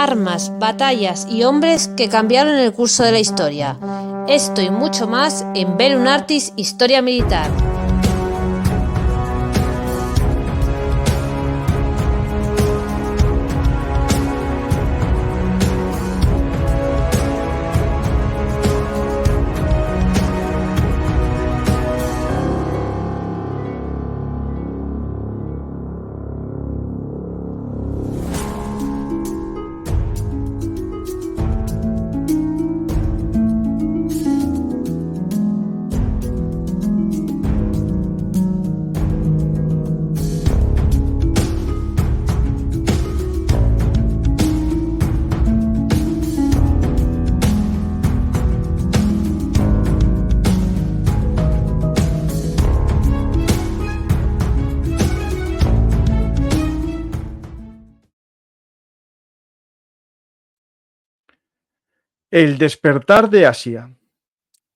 armas, batallas y hombres que cambiaron el curso de la historia. Esto y mucho más en Bellum Artis Historia Militar. El despertar de Asia.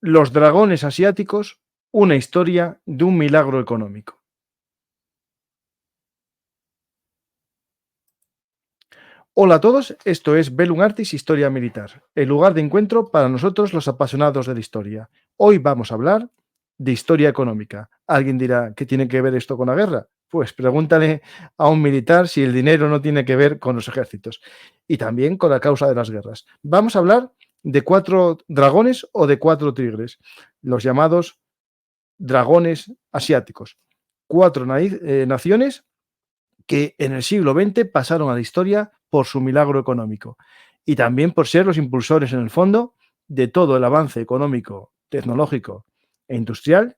Los dragones asiáticos, una historia de un milagro económico. Hola a todos, esto es Bellum Artis Historia Militar, el lugar de encuentro para nosotros los apasionados de la historia. Hoy vamos a hablar de historia económica. ¿Alguien dirá qué tiene que ver esto con la guerra? Pues pregúntale a un militar si el dinero no tiene que ver con los ejércitos y también con la causa de las guerras. Vamos a hablar de 4 dragones o de 4 tigres, los llamados dragones asiáticos. 4 naciones que en el siglo XX pasaron a la historia por su milagro económico y también por ser los impulsores en el fondo de todo el avance económico, tecnológico e industrial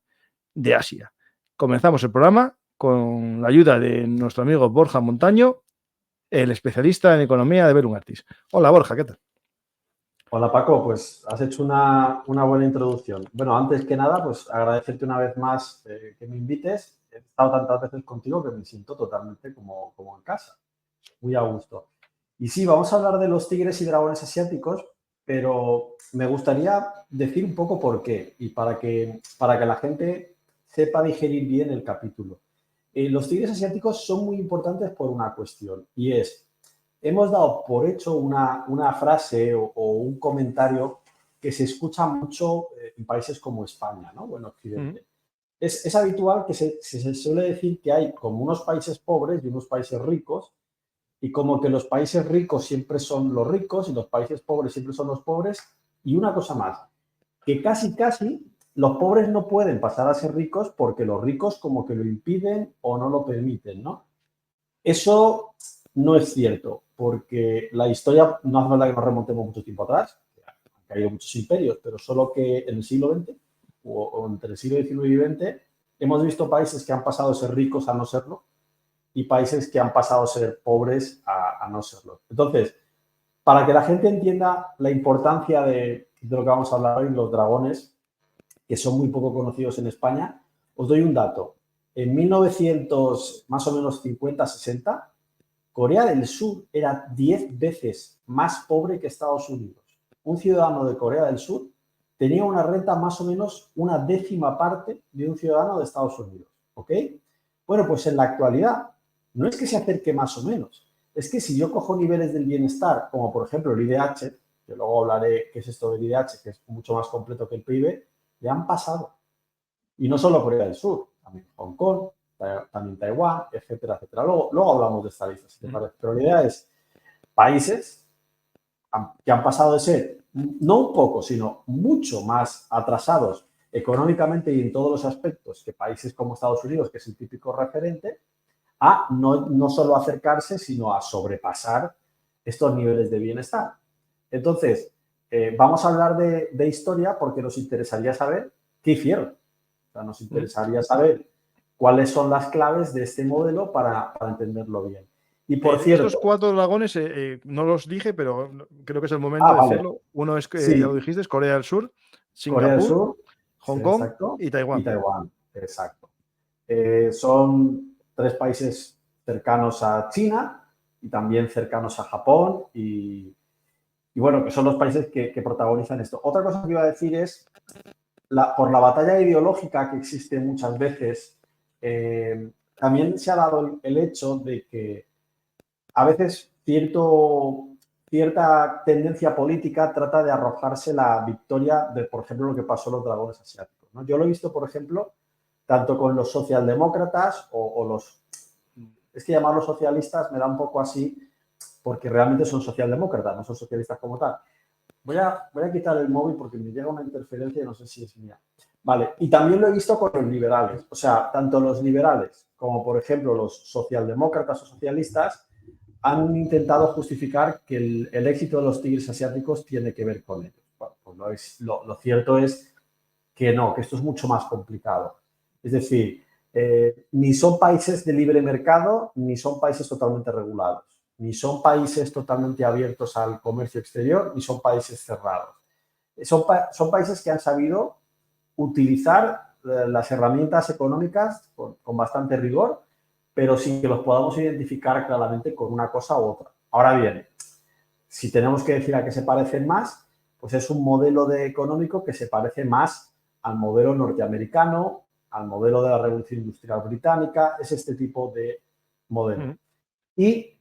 de Asia. Comenzamos el programa con la ayuda de nuestro amigo Borja Montaño, el especialista en economía de Bellum Artis. Hola Borja, ¿qué tal? Hola Paco, pues has hecho una buena introducción. Bueno, antes que nada, pues agradecerte una vez más que me invites. He estado tantas veces contigo que me siento totalmente como en casa, muy a gusto. Y sí, vamos a hablar de los tigres y dragones asiáticos, pero me gustaría decir un poco por qué y para que la gente sepa digerir bien el capítulo. Los tigres asiáticos son muy importantes por una cuestión y es, hemos dado por hecho una frase o un comentario que se escucha mucho en países como España, ¿no? O en Occidente. Es habitual que se suele decir que hay como unos países pobres y unos países ricos, y como que los países ricos siempre son los ricos y los países pobres siempre son los pobres, y una cosa más, que casi los pobres no pueden pasar a ser ricos porque los ricos como que lo impiden o no lo permiten, ¿no? Eso no es cierto, porque la historia no hace falta que nos remontemos mucho tiempo atrás, han caído muchos imperios, pero solo que en el siglo XX o entre el siglo XIX y XX hemos visto países que han pasado de ser ricos a no serlo y países que han pasado a ser pobres a no serlo. Entonces, para que la gente entienda la importancia de lo que vamos a hablar hoy, los dragones, que son muy poco conocidos en España, os doy un dato. En 1900, más o menos 50-60, Corea del Sur era 10 veces más pobre que Estados Unidos. Un ciudadano de Corea del Sur tenía una renta más o menos una décima parte de un ciudadano de Estados Unidos. ¿Ok? Bueno, pues en la actualidad no es que se acerque más o menos, es que si yo cojo niveles del bienestar, como por ejemplo el IDH, que luego hablaré qué es esto del IDH, que es mucho más completo que el PIB, le han pasado. Y no solo Corea del Sur, también Hong Kong, también Taiwán, etcétera, etcétera. Luego hablamos de esta lista, si te parece. Pero la idea es países que han pasado de ser, no un poco, sino mucho más atrasados económicamente y en todos los aspectos que países como Estados Unidos, que es el típico referente, a no solo acercarse, sino a sobrepasar estos niveles de bienestar. Entonces, vamos a hablar de historia porque nos interesaría saber qué hicieron. O sea, nos interesaría saber cuáles son las claves de este modelo para entenderlo bien. Y por cierto... Estos 4 dragones, no los dije, pero creo que es el momento de decirlo. Uno es, sí. ya lo dijiste, es Corea del Sur, Singapur, Corea del Sur, Hong sí, Kong exacto, y Taiwán. Y Taiwán, exacto. Son 3 países cercanos a China y también cercanos a Japón y bueno, que son los países que protagonizan esto. Otra cosa que iba a decir es, por la batalla ideológica que existe muchas veces, también se ha dado el hecho de que a veces cierta tendencia política trata de arrojarse la victoria de, por ejemplo, lo que pasó en los dragones asiáticos, ¿no? Yo lo he visto, por ejemplo, tanto con los socialdemócratas o los... Es que llamarlos socialistas me da un poco así porque realmente son socialdemócratas, no son socialistas como tal. Voy a quitar el móvil porque me llega una interferencia y no sé si es mía. Vale, y también lo he visto con los liberales. O sea, tanto los liberales como, por ejemplo, los socialdemócratas o socialistas han intentado justificar que el éxito de los tigres asiáticos tiene que ver con ellos. Bueno, pues lo cierto es que no, que esto es mucho más complicado. Es decir, ni son países de libre mercado, ni son países totalmente regulados, ni son países totalmente abiertos al comercio exterior, ni son países cerrados. Son países que han sabido utilizar las herramientas económicas con bastante rigor, pero sin que los podamos identificar claramente con una cosa u otra. Ahora bien, si tenemos que decir a qué se parecen más, pues es un modelo económico que se parece más al modelo norteamericano, al modelo de la Revolución Industrial Británica, es este tipo de modelo. Y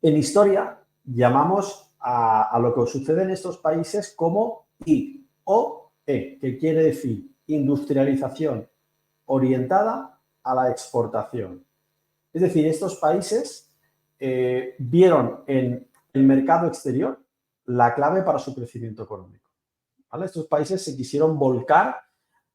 en historia llamamos a lo que sucede en estos países como IOE, que quiere decir industrialización orientada a la exportación. Es decir, estos países vieron en el mercado exterior la clave para su crecimiento económico, ¿vale? Estos países se quisieron volcar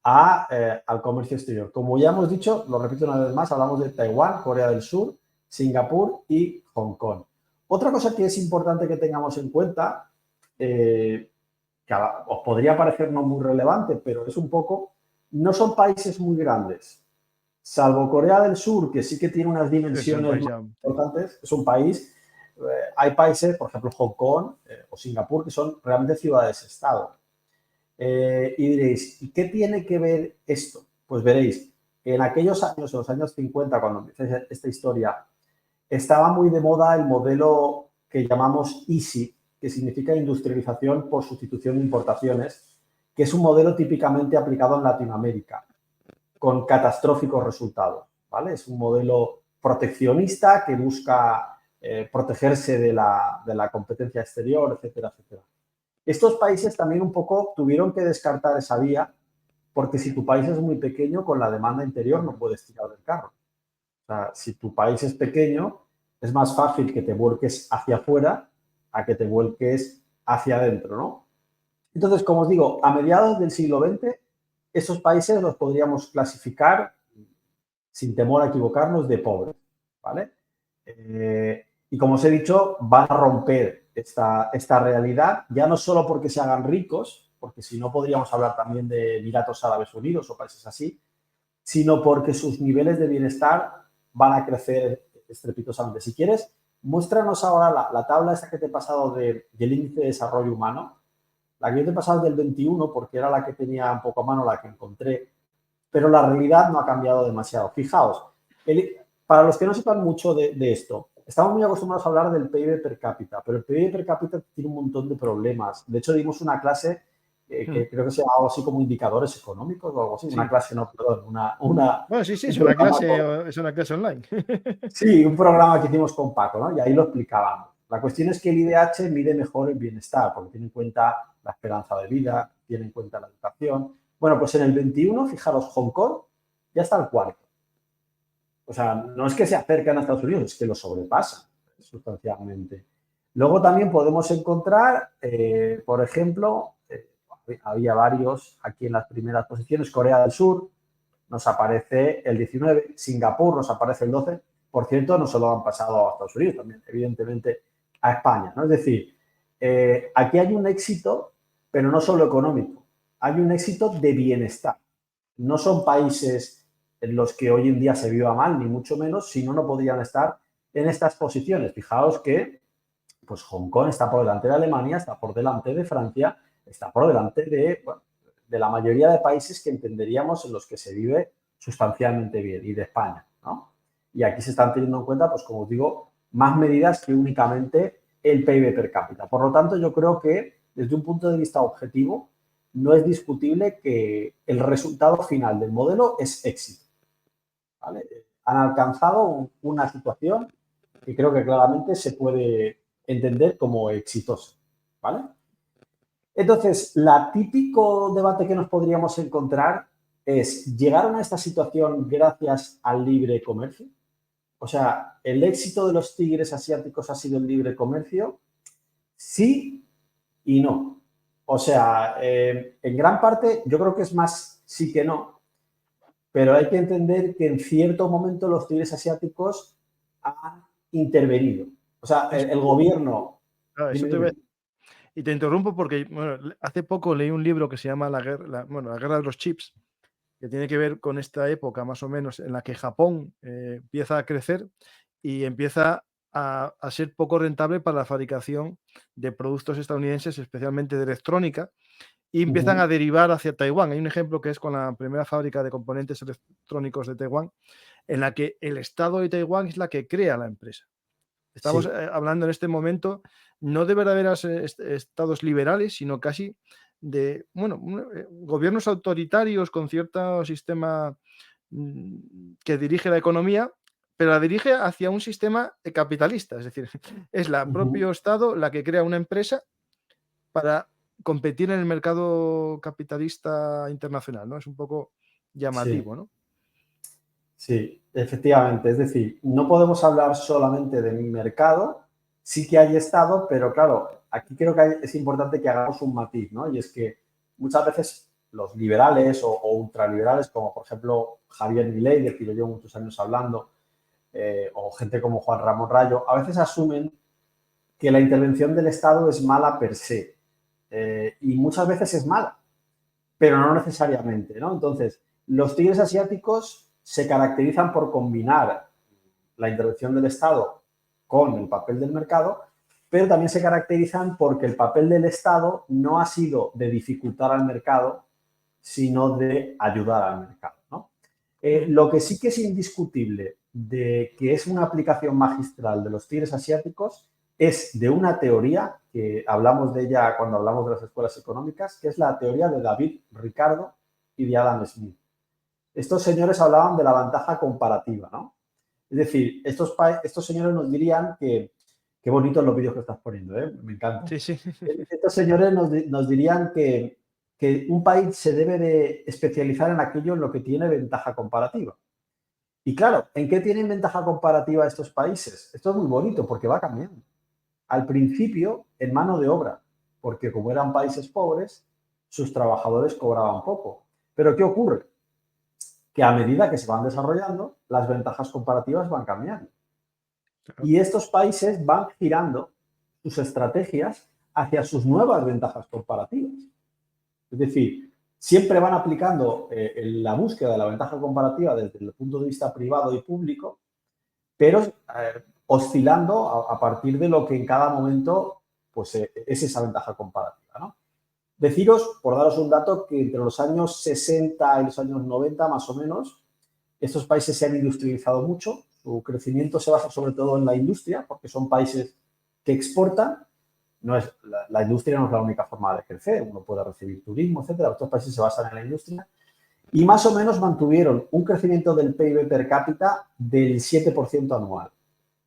al comercio exterior. Como ya hemos dicho, lo repito una vez más, hablamos de Taiwán, Corea del Sur, Singapur y Hong Kong. Otra cosa que es importante que tengamos en cuenta, que os podría parecer no muy relevante, pero es un poco, no son países muy grandes. Salvo Corea del Sur, que sí que tiene unas dimensiones más importantes, es un país, hay países, por ejemplo, Hong Kong o Singapur, que son realmente ciudades-estado. Y diréis, ¿y qué tiene que ver esto? Pues veréis, en aquellos años, en los años 50, cuando empecé esta historia, estaba muy de moda el modelo que llamamos ISI, que significa industrialización por sustitución de importaciones, que es un modelo típicamente aplicado en Latinoamérica, con catastróficos resultados, ¿vale? Es un modelo proteccionista que busca protegerse de la competencia exterior, etcétera, etcétera. Estos países también un poco tuvieron que descartar esa vía porque si tu país es muy pequeño, con la demanda interior no puedes tirar del carro. O sea, si tu país es pequeño, es más fácil que te vuelques hacia afuera a que te vuelques hacia adentro, ¿no? Entonces, como os digo, a mediados del siglo XX, esos países los podríamos clasificar, sin temor a equivocarnos, de pobres, ¿vale? Y como os he dicho, van a romper esta realidad, ya no solo porque se hagan ricos, porque si no podríamos hablar también de Emiratos Árabes Unidos o países así, sino porque sus niveles de bienestar van a crecer estrepitosamente. Si quieres, muéstranos ahora la tabla esta que te he pasado del índice de desarrollo humano. La que yo te he pasado del 21, porque era la que tenía un poco a mano, la que encontré, pero la realidad no ha cambiado demasiado. Fijaos, para los que no sepan mucho de esto, estamos muy acostumbrados a hablar del PIB per cápita, pero el PIB per cápita tiene un montón de problemas. De hecho, dimos una clase que creo que se llama algo así como indicadores económicos o algo así. Sí. Una clase, no, perdón, Bueno, sí, es una clase online. Sí, un programa que hicimos con Paco, ¿no? Y ahí lo explicábamos. La cuestión es que el IDH mide mejor el bienestar, porque tiene en cuenta la esperanza de vida, tiene en cuenta la educación. Bueno, pues en el 21, fijaros, Hong Kong ya está al cuarto. O sea, no es que se acercan a Estados Unidos, es que lo sobrepasan sustancialmente. Luego también podemos encontrar, por ejemplo, había varios aquí en las primeras posiciones, Corea del Sur nos aparece el 19, Singapur nos aparece el 12, por cierto, no solo han pasado a Estados Unidos, también evidentemente a España, ¿no? Es decir, aquí hay un éxito, pero no solo económico, hay un éxito de bienestar. No son países en los que hoy en día se viva mal, ni mucho menos, si no, no podrían estar en estas posiciones. Fijaos que pues Hong Kong está por delante de Alemania, está por delante de Francia, está por delante de la mayoría de países que entenderíamos en los que se vive sustancialmente bien, y de España, ¿no? Y aquí se están teniendo en cuenta, pues como os digo, más medidas que únicamente el PIB per cápita. Por lo tanto, yo creo que desde un punto de vista objetivo, no es discutible que el resultado final del modelo es éxito, ¿vale? Han alcanzado una situación que creo que claramente se puede entender como exitosa, ¿vale? Entonces, la típico debate que nos podríamos encontrar es, ¿llegaron a esta situación gracias al libre comercio? O sea, ¿el éxito de los tigres asiáticos ha sido el libre comercio? Sí y no. O sea, en gran parte yo creo que es más sí que no, pero hay que entender que en cierto momento los tigres asiáticos han intervenido. O sea, el gobierno... Eso Dime, te voy a dime. decir. Y te interrumpo porque bueno, hace poco leí un libro que se llama la guerra de los chips, que tiene que ver con esta época más o menos en la que Japón empieza a crecer y empieza a ser poco rentable para la fabricación de productos estadounidenses, especialmente de electrónica, y empiezan a Ujú. derivar hacia Taiwán. Hay un ejemplo que es con la primera fábrica de componentes electrónicos de Taiwán, en la que el Estado de Taiwán es la que crea la empresa. Estamos Sí. hablando en este momento no de verdaderos estados liberales, sino casi de gobiernos autoritarios con cierto sistema que dirige la economía, pero la dirige hacia un sistema capitalista. Es decir, es el Ujú. propio Estado la que crea una empresa para competir en el mercado capitalista internacional, ¿no? Es un poco Sí. llamativo, ¿no? Sí, efectivamente. Es decir, no podemos hablar solamente de mercado, sí que hay Estado, pero claro, aquí creo que es importante que hagamos un matiz, ¿no? Y es que muchas veces los liberales o ultraliberales, como por ejemplo Javier Milei, del que yo llevo muchos años hablando, o gente como Juan Ramón Rayo, a veces asumen que la intervención del Estado es mala per se. Y muchas veces es mala, pero no necesariamente, ¿no? Entonces, los tigres asiáticos se caracterizan por combinar la intervención del Estado con el papel del mercado, pero también se caracterizan porque el papel del Estado no ha sido de dificultar al mercado, sino de ayudar al mercado, ¿no? Ujú. Lo que sí que es indiscutible de que es una aplicación magistral de los tigres asiáticos es de una teoría que hablamos de ella cuando hablamos de las escuelas económicas, que es la teoría de David Ricardo y de Adam Smith. Estos señores hablaban de la ventaja comparativa, ¿no? Es decir, estos señores nos dirían que, qué bonitos los vídeos que estás poniendo, ¿eh? Me encantan. Sí, sí. Estos señores nos dirían que un país se debe de especializar en aquello en lo que tiene ventaja comparativa. Y claro, ¿en qué tienen ventaja comparativa estos países? Esto es muy bonito porque va cambiando. Al principio, en mano de obra, porque como eran países pobres, sus trabajadores cobraban poco. Pero ¿qué ocurre? Que a medida que se van desarrollando, las ventajas comparativas van cambiando. Claro. Y estos países van girando sus estrategias hacia sus nuevas ventajas comparativas. Es decir, siempre van aplicando la búsqueda de la ventaja comparativa desde el punto de vista privado y público, pero oscilando a partir de lo que en cada momento pues, es esa ventaja comparativa, ¿no? Deciros, por daros un dato, que entre los años 60 y los años 90, más o menos, estos países se han industrializado mucho. Su crecimiento se basa sobre todo en la industria, porque son países que exportan. No es, la industria no es la única forma de crecer. Uno puede recibir turismo, etcétera. Estos países se basan en la industria. Y más o menos mantuvieron un crecimiento del PIB per cápita del 7% anual.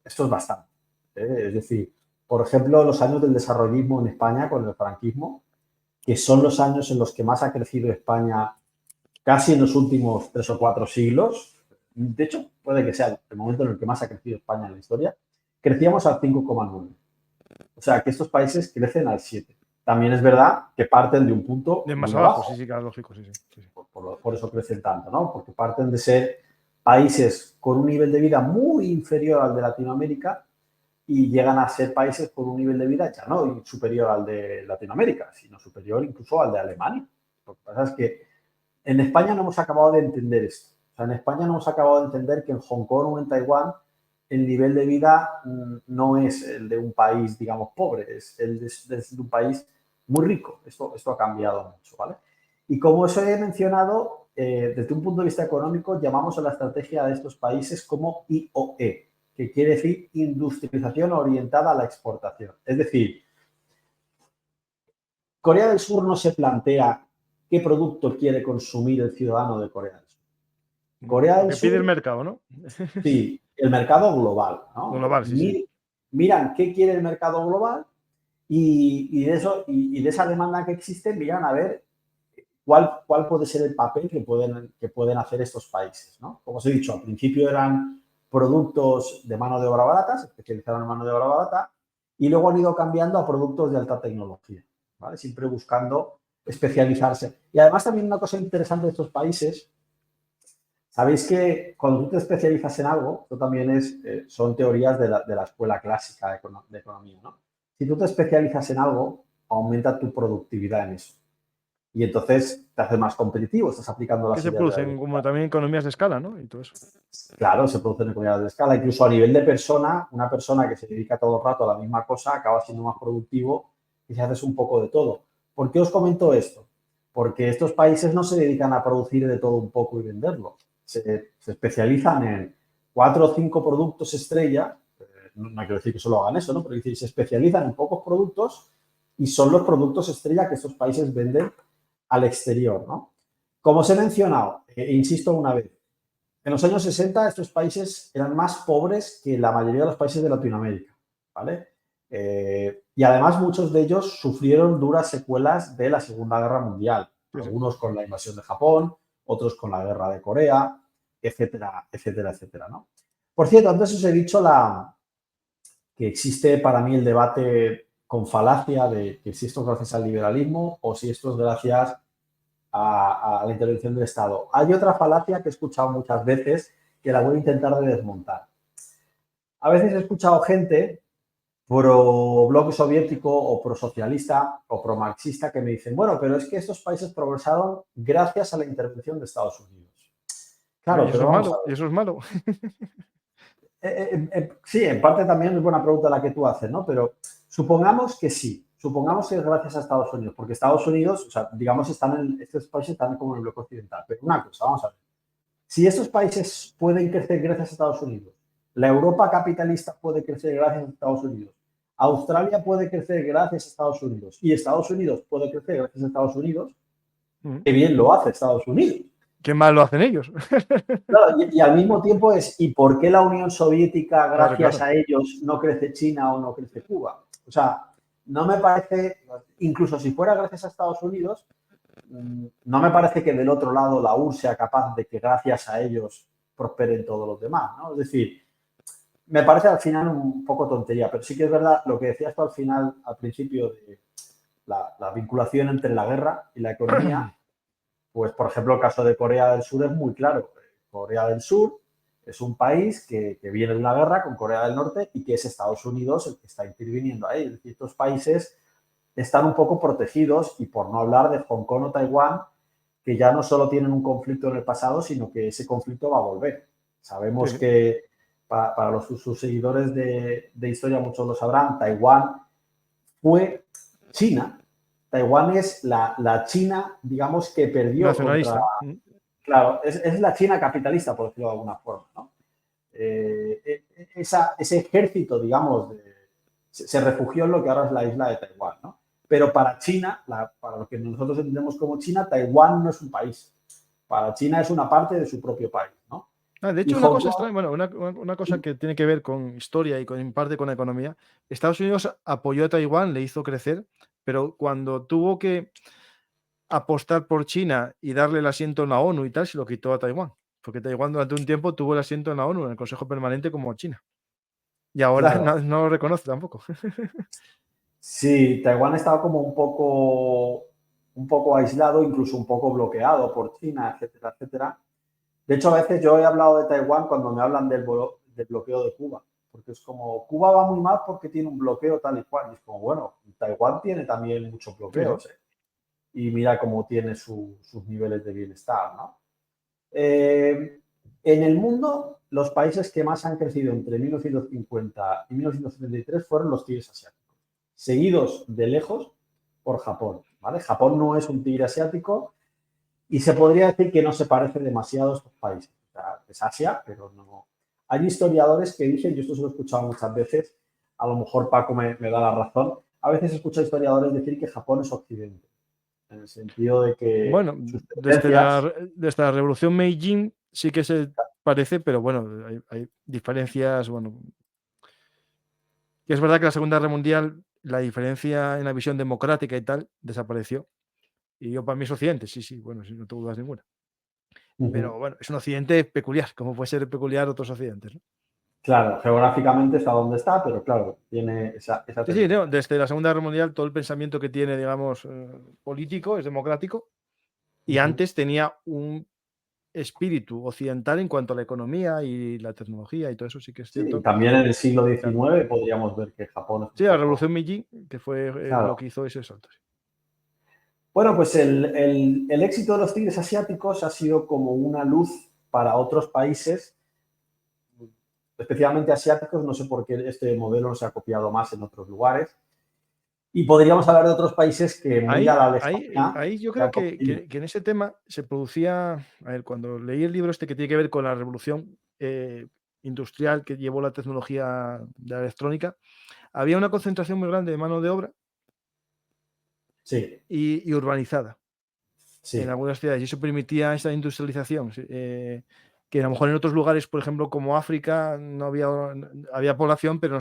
Esto es bastante. Es decir, por ejemplo, los años del desarrollismo en España con el franquismo, que son los años en los que más ha crecido España casi en los últimos 3 o 4 siglos. De hecho, puede que sea el momento en el que más ha crecido España en la historia. Crecíamos al 5,9. O sea, que estos países crecen al 7. También es verdad que parten de un punto De más muy abajo, sí, abajo. sí, claro, lógico, sí, sí. Sí, sí. Por eso crecen tanto, ¿no? Porque parten de ser países con un nivel de vida muy inferior al de Latinoamérica y llegan a ser países con un nivel de vida ya no superior al de Latinoamérica, sino superior incluso al de Alemania. Lo que pasa es que en España no hemos acabado de entender esto. O sea, en España no hemos acabado de entender que en Hong Kong o en Taiwán el nivel de vida no es el de un país, digamos, pobre, es el de un país muy rico. Esto ha cambiado mucho, ¿vale? Y como os he mencionado, desde un punto de vista económico, llamamos a la estrategia de estos países como IOE, que quiere decir industrialización orientada a la exportación. Es decir, Corea del Sur no se plantea qué producto quiere consumir el ciudadano de Corea del Sur. Corea Lo del que pide el Sur, mercado, ¿no? sí, el mercado global, ¿no? Global, sí, sí. miran qué quiere el mercado global y de esa demanda que existe, miran a ver cuál puede ser el papel que pueden hacer estos países, ¿no? Como os he dicho, al principio eran productos de mano de obra barata, se especializaron en mano de obra barata, y luego han ido cambiando a productos de alta tecnología, ¿vale? Siempre buscando especializarse. Y además también una cosa interesante de estos países, sabéis que cuando tú te especializas en algo, esto también son teorías de la escuela clásica de economía, ¿no? Si tú te especializas en algo, aumenta tu productividad en eso. Y entonces te haces más competitivo, estás aplicando Que las se ideas de la producen como también economías de escala, ¿no? Y todo eso. Claro, se producen economías de escala. Incluso a nivel de persona, una persona que se dedica todo el rato a la misma cosa acaba siendo más productivo y si haces un poco de todo. ¿Por qué os comento esto? Porque estos países no se dedican a producir de todo un poco y venderlo. Se especializan en 4 o 5 productos estrella. No quiero decir que solo hagan eso, ¿no? Pero decir, se especializan en pocos productos y son los productos estrella que estos países venden al exterior, ¿no? Como os he mencionado, insisto una vez, en los años 60 estos países eran más pobres que la mayoría de los países de Latinoamérica, ¿vale? Y además muchos de ellos sufrieron duras secuelas de la Segunda Guerra Mundial, Sí, sí. algunos con la invasión de Japón, otros con la guerra de Corea, etcétera, etcétera, etcétera, ¿no? Por cierto, antes os he dicho que existe para mí el debate con falacia de que si esto es gracias al liberalismo o si esto es gracias a la intervención del Estado. Hay otra falacia que he escuchado muchas veces que la voy a intentar de desmontar. A veces he escuchado gente pro bloque soviético o pro socialista o pro marxista que me dicen, bueno, pero es que estos países progresaron gracias a la intervención de Estados Unidos. Y Claro, eso pero es vamos a malo, y ver. eso es malo. Sí, en parte también es buena pregunta la que tú haces, ¿no? Pero supongamos que sí, supongamos que es gracias a Estados Unidos, porque Estados Unidos, o sea, digamos, estos países están como en el bloque occidental. Pero una cosa, vamos a ver. Si estos países pueden crecer gracias a Estados Unidos, la Europa capitalista puede crecer gracias a Estados Unidos, Australia puede crecer gracias a Estados Unidos y Estados Unidos puede crecer gracias a Estados Unidos, qué bien lo hace Estados Unidos. Qué mal lo hacen ellos. Claro, y al mismo tiempo ¿y por qué la Unión Soviética, Claro, gracias claro. a ellos, no crece China o no crece Cuba? O sea, no me parece, incluso si fuera gracias a Estados Unidos, no me parece que del otro lado la URSS sea capaz de que gracias a ellos prosperen todos los demás, ¿no? Es decir, me parece al final un poco tontería, pero sí que es verdad lo que decías tú al principio de la vinculación entre la guerra y la economía, pues por ejemplo el caso de Corea del Sur es muy claro. Corea del Sur es un país que viene de una guerra con Corea del Norte y que es Estados Unidos el que está interviniendo ahí. Es decir, estos países están un poco protegidos y por no hablar de Hong Kong o Taiwán, que ya no solo tienen un conflicto en el pasado, sino que ese conflicto va a volver. Sabemos Sí. que para sus seguidores de historia, muchos lo sabrán, Taiwán fue China. Taiwán es la China, digamos, que perdió contra... Nacionalista. Claro, es la China capitalista, por decirlo de alguna forma, ¿no? Ese ejército, digamos, se refugió en lo que ahora es la isla de Taiwán, ¿no? Pero para China, para lo que nosotros entendemos como China, Taiwán no es un país. Para China es una parte de su propio país, ¿no? De Y hecho, una Hong cosa Kong, extraña, bueno, una cosa que tiene que ver con historia y en parte con economía. Estados Unidos apoyó a Taiwán, le hizo crecer, pero cuando tuvo que apostar por China y darle el asiento en la ONU y tal, se lo quitó a Taiwán. Porque Taiwán durante un tiempo tuvo el asiento en la ONU, en el Consejo Permanente, como China. Y ahora claro, no lo reconoce tampoco. sí, Taiwán estaba como un poco aislado, incluso un poco bloqueado por China, etcétera, etcétera. De hecho, a veces yo he hablado de Taiwán cuando me hablan del bloqueo de Cuba, porque es como, Cuba va muy mal porque tiene un bloqueo tal y cual. Y es como, bueno, Taiwán tiene también muchos Sí, sí. bloqueos, ¿eh? Y mira cómo tiene sus niveles de bienestar, ¿no? En el mundo, los países que más han crecido entre 1950 y 1973 fueron los tigres asiáticos, seguidos de lejos por Japón, ¿vale? Japón no es un tigre asiático y se podría decir que no se parece demasiado a estos países. O sea, es Asia, pero no. Hay historiadores que dicen, yo esto se lo he escuchado muchas veces, a lo mejor Paco me da la razón, a veces escucho a historiadores decir que Japón es Occidente, en el sentido de que Bueno, sus tendencias... desde la Revolución Meiji sí que se parece, pero bueno, hay diferencias, bueno, Y es verdad que la Segunda Guerra Mundial, la diferencia en la visión democrática y tal, desapareció. Y yo para mí es Occidente, sí, bueno, sí, no tengo dudas ninguna. Ujú. Pero bueno, es un Occidente peculiar, como puede ser peculiar otros Occidentes, ¿no? Claro, geográficamente está donde está, pero claro, tiene esa Sí, no, tendencia. desde la Segunda Guerra Mundial todo el pensamiento que tiene, digamos, político es democrático y Ujú. antes tenía un espíritu occidental en cuanto a la economía y la tecnología y todo eso sí que es Sí, cierto. también en el siglo Claro. XIX podríamos ver que Japón es un Sí, la poco... Revolución Meiji, que fue lo Claro. que hizo ese salto. Sí. Bueno, pues el éxito de los tigres asiáticos ha sido como una luz para otros países, especialmente asiáticos. No sé por qué este modelo no se ha copiado más en otros lugares. Y podríamos hablar de otros países que muy a Ahí, la ahí, lejanía ahí yo se han creo que, convertido. que- que en ese tema se producía, a ver, cuando leí el libro este que tiene que ver con la revolución industrial que llevó la tecnología de la electrónica, había una concentración muy grande de mano de obra Sí, y urbanizada en sí. algunas ciudades y eso permitía esa industrialización. Sí, que a lo mejor en otros lugares, por ejemplo, como África, había población, pero no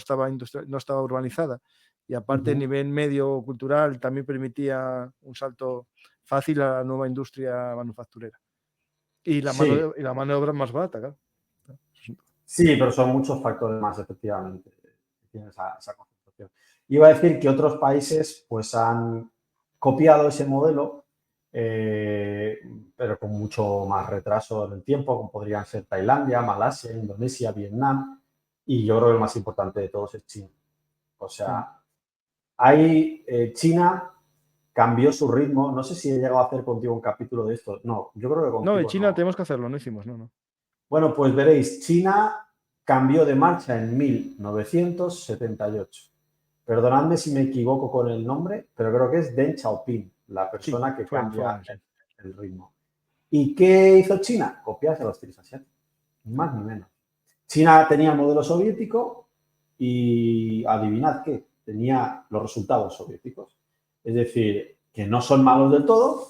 estaba urbanizada. Y aparte, el Ujú. nivel medio cultural también permitía un salto fácil a la nueva industria manufacturera. Y Sí, la mano de obra más barata, claro. sí, pero son muchos factores más, efectivamente, que tienen esa concentración. Iba a decir que otros países pues han copiado ese modelo, eh, pero con mucho más retraso en el tiempo, como podrían ser Tailandia, Malasia, Indonesia, Vietnam, y yo creo que el más importante de todos es China. O Mm. sea, ahí China cambió su ritmo. No sé si he llegado a hacer contigo un capítulo de esto. No, yo creo que No, en contigo China no. tenemos que hacerlo, no hicimos, no. Bueno, pues veréis, China cambió de marcha en 1978. Perdonadme si me equivoco con el nombre, pero creo que es Deng Xiaoping, la Sí, persona que fue él, cambia sí. el ritmo. ¿Y qué hizo China? Copiarse a los tigres asiáticos, ni más ni menos. China tenía el modelo soviético y adivinad qué, tenía los resultados soviéticos. Es decir, que no son malos del todo,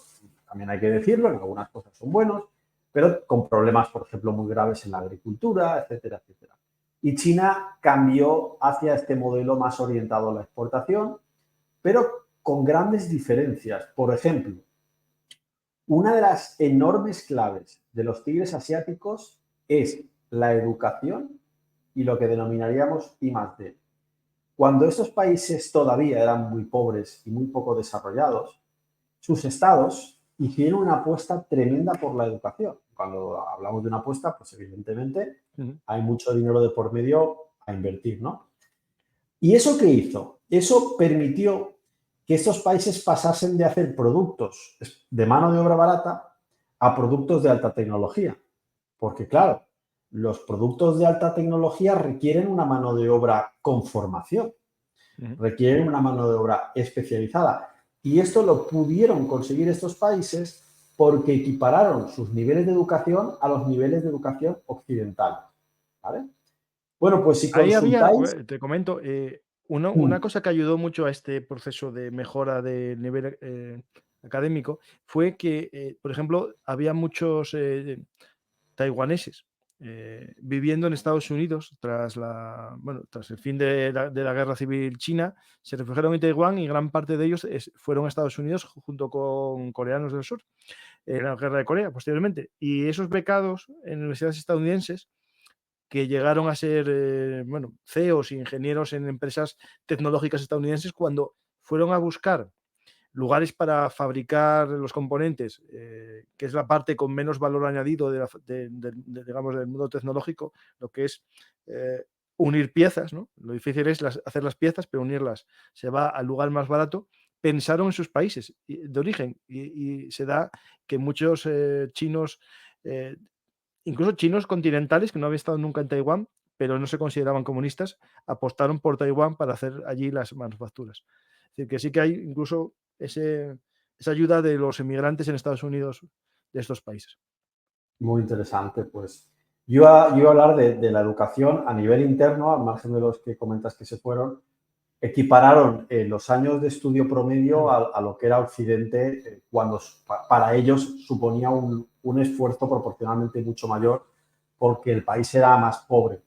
también hay que decirlo, que algunas cosas son buenos, pero con problemas, por ejemplo, muy graves en la agricultura, etcétera, etcétera. Y China cambió hacia este modelo más orientado a la exportación, pero con grandes diferencias. Por ejemplo, una de las enormes claves de los tigres asiáticos es la educación y lo que denominaríamos I+D. Cuando estos países todavía eran muy pobres y muy poco desarrollados, sus estados hicieron una apuesta tremenda por la educación. Cuando hablamos de una apuesta, pues evidentemente Ujú. hay mucho dinero de por medio a invertir, ¿no? ¿Y eso qué hizo? Eso permitió que estos países pasasen de hacer productos de mano de obra barata a productos de alta tecnología. Porque claro, los productos de alta tecnología requieren una mano de obra con formación, Ujú. requieren una mano de obra especializada. Y esto lo pudieron conseguir estos países porque equipararon sus niveles de educación a los niveles de educación occidentales. ¿Vale? Bueno, pues si Ahí había, consultáis... te comento, una cosa que ayudó mucho a este proceso de mejora del nivel académico fue que, por ejemplo, había muchos taiwaneses viviendo en Estados Unidos tras el fin de la guerra civil china, se refugiaron en Taiwán y gran parte de ellos fueron a Estados Unidos junto con coreanos del sur en la guerra de Corea posteriormente. Y esos becados en universidades estadounidenses que llegaron a ser CEOs e ingenieros en empresas tecnológicas estadounidenses cuando fueron a buscar lugares para fabricar los componentes, que es la parte con menos valor añadido digamos, del mundo tecnológico, lo que es unir piezas, ¿no? Lo difícil es hacer las piezas, pero unirlas se va al lugar más barato. Pensaron en sus países de origen y se da que muchos chinos eh, incluso chinos continentales que no habían estado nunca en Taiwán, pero no se consideraban comunistas, apostaron por Taiwán para hacer allí las manufacturas. Es decir, que sí que hay incluso esa ayuda de los emigrantes en Estados Unidos de estos países. Muy interesante, pues. Yo iba a hablar de la educación a nivel interno, al margen de los que comentas que se fueron, equipararon los años de estudio promedio a lo que era Occidente cuando para ellos suponía un esfuerzo proporcionalmente mucho mayor porque el país era más pobre.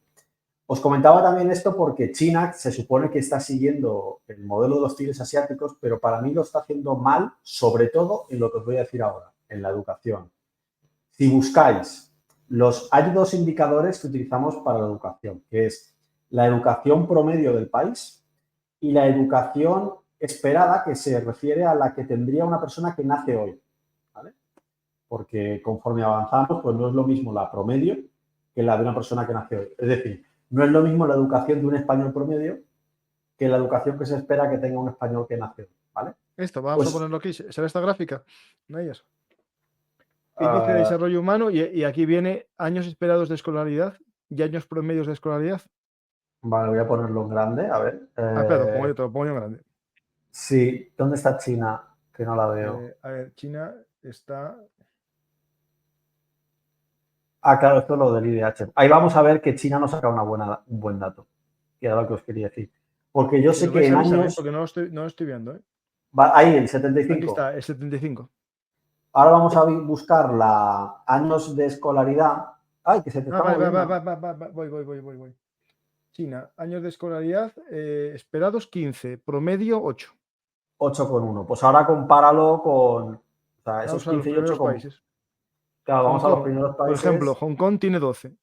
Os comentaba también esto porque China se supone que está siguiendo el modelo de los tigres asiáticos, pero para mí lo está haciendo mal, sobre todo en lo que os voy a decir ahora, en la educación. Si buscáis, hay dos indicadores que utilizamos para la educación, que es la educación promedio del país y la educación esperada, que se refiere a la que tendría una persona que nace hoy, ¿vale? Porque conforme avanzamos, pues no es lo mismo la promedio que la de una persona que nace hoy. Es decir, no es lo mismo la educación de un español promedio que la educación que se espera que tenga un español que nace hoy, ¿vale? Esto, vamos Pues, a ponerlo aquí. ¿Será esta gráfica? ¿No hay eso? Índice de desarrollo humano y aquí viene años esperados de escolaridad y años promedios de escolaridad. Vale, voy a ponerlo en grande, a ver. Espera, te lo pongo yo en grande. Sí, ¿dónde está China? Que no la veo. A ver, China está... Claro, esto es lo del IDH. Ahí vamos a ver que China nos saca un buen dato, que era lo que os quería decir. Porque yo sé que en años... Porque no lo estoy viendo, ¿eh? Ahí, el 75. Aquí está, el 75. Ahora vamos a buscar años de escolaridad. Ay, que se te está moviendo. Voy. China, años de escolaridad esperados 15, promedio 8. 8,1. Pues ahora compáralo con... O sea, esos Vamos a los 15 y 8 primeros países. Claro, vamos a Hong los Kong, primeros por países. ejemplo, Hong Kong tiene 12.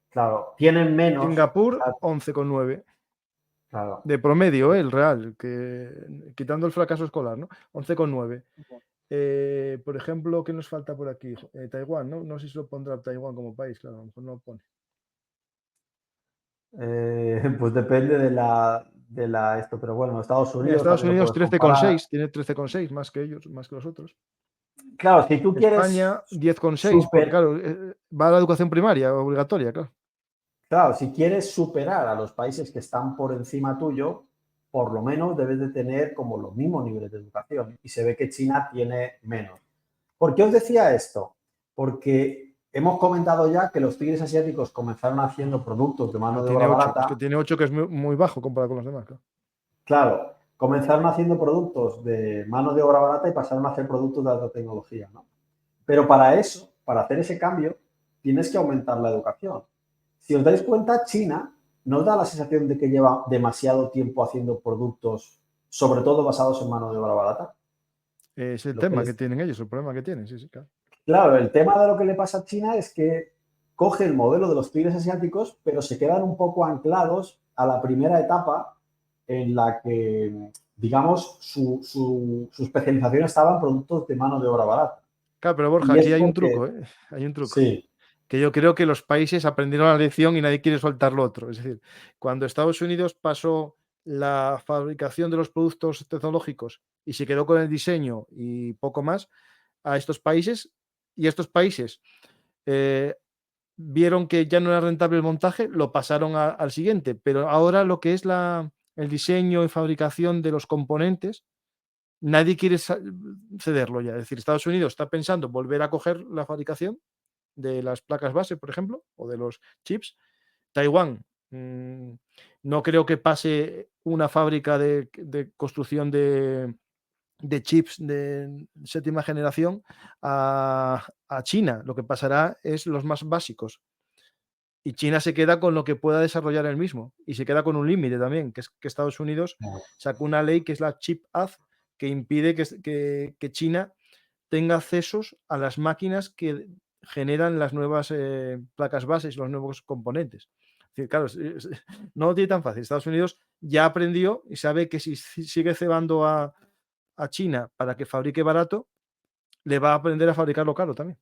Claro, tienen menos. Singapur, 11,9. Claro. De promedio, el real, quitando el fracaso escolar, ¿no? 11,9. Por ejemplo, ¿qué nos falta por aquí? Taiwán, ¿no? No sé si lo pondrá Taiwán como país, claro, a lo mejor no lo pone. Pues depende de esto, pero bueno, Estados Unidos. Estados también lo Unidos puedes comparar. 13,6, tiene 13,6 más que ellos, más que los otros. Claro, si tú quieres. España 10,6, porque claro, va a la educación primaria obligatoria, claro. Claro, si quieres superar a los países que están por encima tuyo, por lo menos debes de tener como los mismos niveles de educación. Y se ve que China tiene menos. ¿Por qué os decía esto? Porque hemos comentado ya que los tigres asiáticos comenzaron haciendo productos de mano de obra barata. Es que tiene 8, que es muy bajo comparado con los demás. Claro, comenzaron haciendo productos de mano de obra barata y pasaron a hacer productos de alta tecnología, ¿no? Pero para eso, para hacer ese cambio, tienes que aumentar la educación. Si os dais cuenta, China nos da la sensación de que lleva demasiado tiempo haciendo productos, sobre todo basados en mano de obra barata. Es el tema que tienen ellos, el problema que tienen, sí, claro. Claro, el tema de lo que le pasa a China es que coge el modelo de los tigres asiáticos, pero se quedan un poco anclados a la primera etapa en la que, digamos, su especialización estaba en productos de mano de obra barata. Claro, pero Borja, aquí hay un truco, ¿eh? Hay un truco. Sí. Que yo creo que los países aprendieron la lección y nadie quiere soltar lo otro. Es decir, cuando Estados Unidos pasó la fabricación de los productos tecnológicos y se quedó con el diseño y poco más a estos países, y estos países vieron que ya no era rentable el montaje, lo pasaron al siguiente. Pero ahora lo que es el diseño y fabricación de los componentes, nadie quiere cederlo ya. Es decir, Estados Unidos está pensando volver a coger la fabricación de las placas base, por ejemplo, o de los chips. Taiwán, no creo que pase una fábrica de construcción de chips de séptima generación a China. Lo que pasará es los más básicos. Y China se queda con lo que pueda desarrollar él mismo. Y se queda con un límite también, que es que Estados Unidos sacó una ley que es la Chip Act, que impide que China tenga accesos a las máquinas que generan las nuevas placas bases, los nuevos componentes. Es decir, claro, no lo tiene tan fácil. Estados Unidos ya aprendió y sabe que si sigue cebando a China para que fabrique barato, le va a aprender a fabricarlo caro también.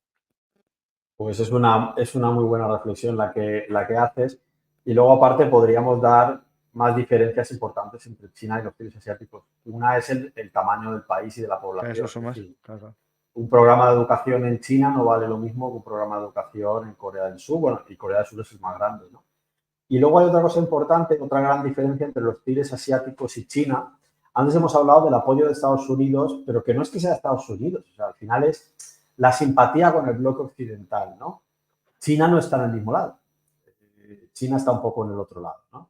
Pues es una muy buena reflexión la que haces. Y luego, aparte, podríamos dar más diferencias importantes entre China y los países asiáticos. Una es el tamaño del país y de la población. Eso más, claro. Un programa de educación en China no vale lo mismo que un programa de educación en Corea del Sur. Bueno, y Corea del Sur es el más grande, ¿no? Y luego hay otra cosa importante, otra gran diferencia entre los tigres asiáticos y China. Antes hemos hablado del apoyo de Estados Unidos, pero que no es que sea Estados Unidos. O sea, al final es la simpatía con el bloque occidental, ¿no? China no está en el mismo lado. China está un poco en el otro lado, ¿no?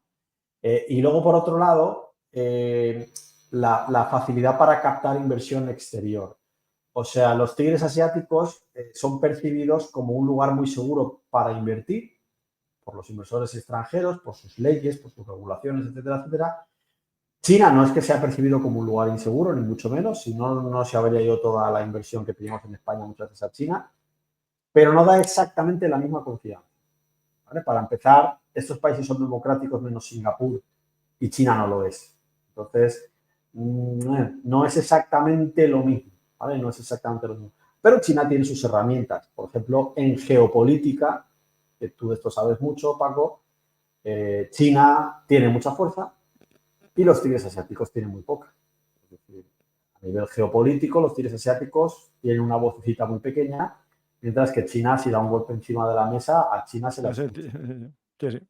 Y luego, por otro lado, la facilidad para captar inversión exterior. O sea, los tigres asiáticos son percibidos como un lugar muy seguro para invertir, por los inversores extranjeros, por sus leyes, por sus regulaciones, etcétera, etcétera. China no es que sea percibido como un lugar inseguro, ni mucho menos, si no, no se habría ido toda la inversión que pedimos en España muchas veces a China, pero no da exactamente la misma confianza. ¿Vale? Para empezar, estos países son democráticos menos Singapur y China no lo es. Entonces, no es exactamente lo mismo, ¿vale? No es exactamente lo mismo. Pero China tiene sus herramientas. Por ejemplo, en geopolítica, que tú de esto sabes mucho, Paco, China tiene mucha fuerza y los tigres asiáticos tienen muy poca. Es decir, a nivel geopolítico, los tigres asiáticos tienen una vocecita muy pequeña, mientras que China, si da un golpe encima de la mesa, a China se la escucha. Sí, sí.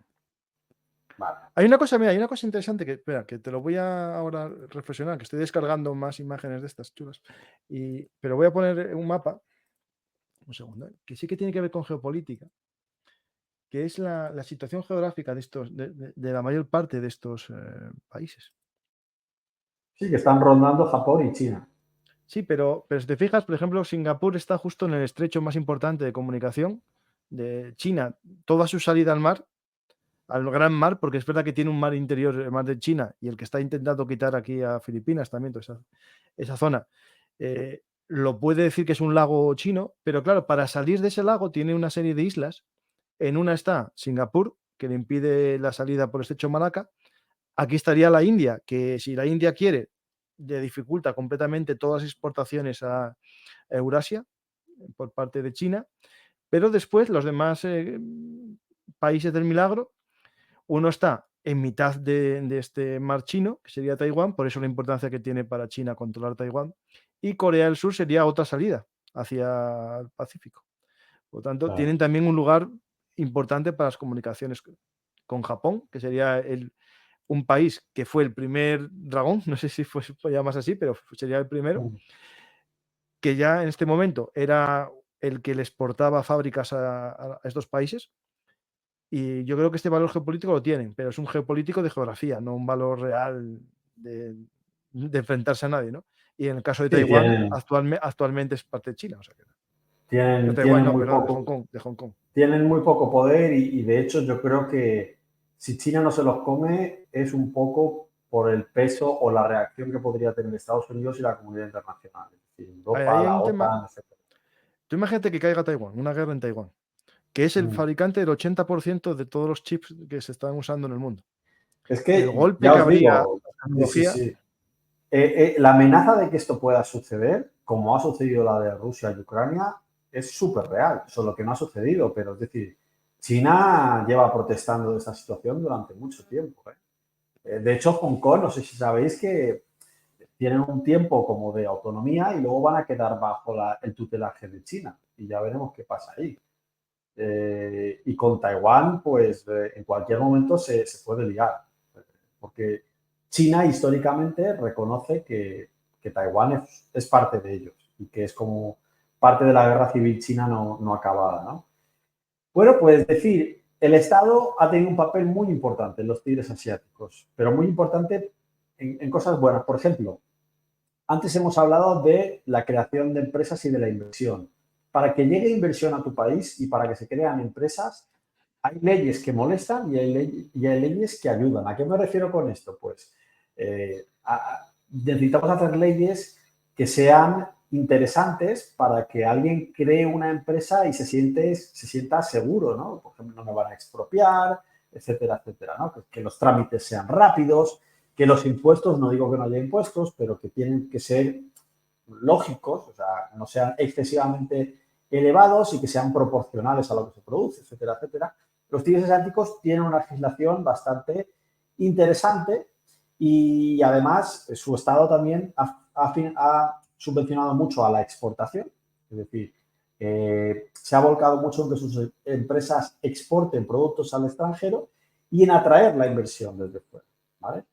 Vale. Hay una cosa, mira, hay una cosa interesante que, espera, que te lo voy a ahora reflexionar, que estoy descargando más imágenes de estas chulas, pero voy a poner un mapa, un segundo, que sí que tiene que ver con geopolítica, que es la situación geográfica de la mayor parte de estos países. Sí, que están rondando Japón y China. Sí, pero si te fijas, por ejemplo, Singapur está justo en el estrecho más importante de comunicación de China. Toda su salida al mar, al gran mar, porque es verdad que tiene un mar interior, el mar de China, y el que está intentando quitar aquí a Filipinas también, toda esa zona, lo puede decir que es un lago chino, pero claro, para salir de ese lago tiene una serie de islas. En una está Singapur, que le impide la salida por el estrecho Malaca. Aquí estaría la India, que si la India quiere, le dificulta completamente todas las exportaciones a Eurasia por parte de China, pero después los demás países del milagro, uno está en mitad de este mar chino, que sería Taiwán, por eso la importancia que tiene para China controlar Taiwán, y Corea del Sur sería otra salida hacia el Pacífico. Por lo tanto, Claro. tienen también un lugar importante para las comunicaciones con Japón, que sería un país que fue el primer dragón, no sé si fue llamas así, pero sería el primero, que ya en este momento era el que le exportaba fábricas a estos países. Y yo creo que este valor geopolítico lo tienen, pero es un geopolítico de geografía, no un valor real de enfrentarse a nadie, ¿no? Y en el caso de Sí, Taiwán, actualmente es parte de China. O sea que, de Taiwán, tienen no, muy perdón, poco, de Hong Kong. tienen muy poco poder y de hecho yo creo que si China no se los come es un poco por el peso o la reacción que podría tener Estados Unidos y la comunidad internacional. Es decir, Europa, Ahí hay la un tema. OTAN, etc. Tú imagínate que caiga Taiwán, una guerra en Taiwán, que es el fabricante del 80% de todos los chips que se están usando en el mundo. Es El que, golpe ya que os habría digo, la tecnología. sí. La amenaza de que esto pueda suceder, como ha sucedido la de Rusia y Ucrania, es súper real, solo que no ha sucedido, pero es decir, China lleva protestando de esta situación durante mucho tiempo. De hecho, Hong Kong, no sé si sabéis que tienen un tiempo como de autonomía y luego van a quedar bajo el tutelaje de China y ya veremos qué pasa ahí. Y con Taiwán, pues en cualquier momento se puede liar, porque China históricamente reconoce que Taiwán es parte de ellos y que es como parte de la guerra civil china no acabada, ¿no? Bueno, pues decir, el Estado ha tenido un papel muy importante en los tigres asiáticos, pero muy importante en cosas buenas. Por ejemplo, antes hemos hablado de la creación de empresas y de la inversión. Para que llegue inversión a tu país y para que se crean empresas, hay leyes que molestan y hay leyes que ayudan. ¿A qué me refiero con esto? Pues necesitamos hacer leyes que sean interesantes para que alguien cree una empresa y se sienta seguro, ¿no? Por ejemplo, no me van a expropiar, etcétera, etcétera, ¿no? Que los trámites sean rápidos, que los impuestos, no digo que no haya impuestos, pero que tienen que ser lógicos, o sea, no sean excesivamente elevados y que sean proporcionales a lo que se produce, etcétera, etcétera. Los tigres asiáticos tienen una legislación bastante interesante y además su Estado también ha subvencionado mucho a la exportación, es decir, se ha volcado mucho en que sus empresas exporten productos al extranjero y en atraer la inversión desde fuera, ¿vale?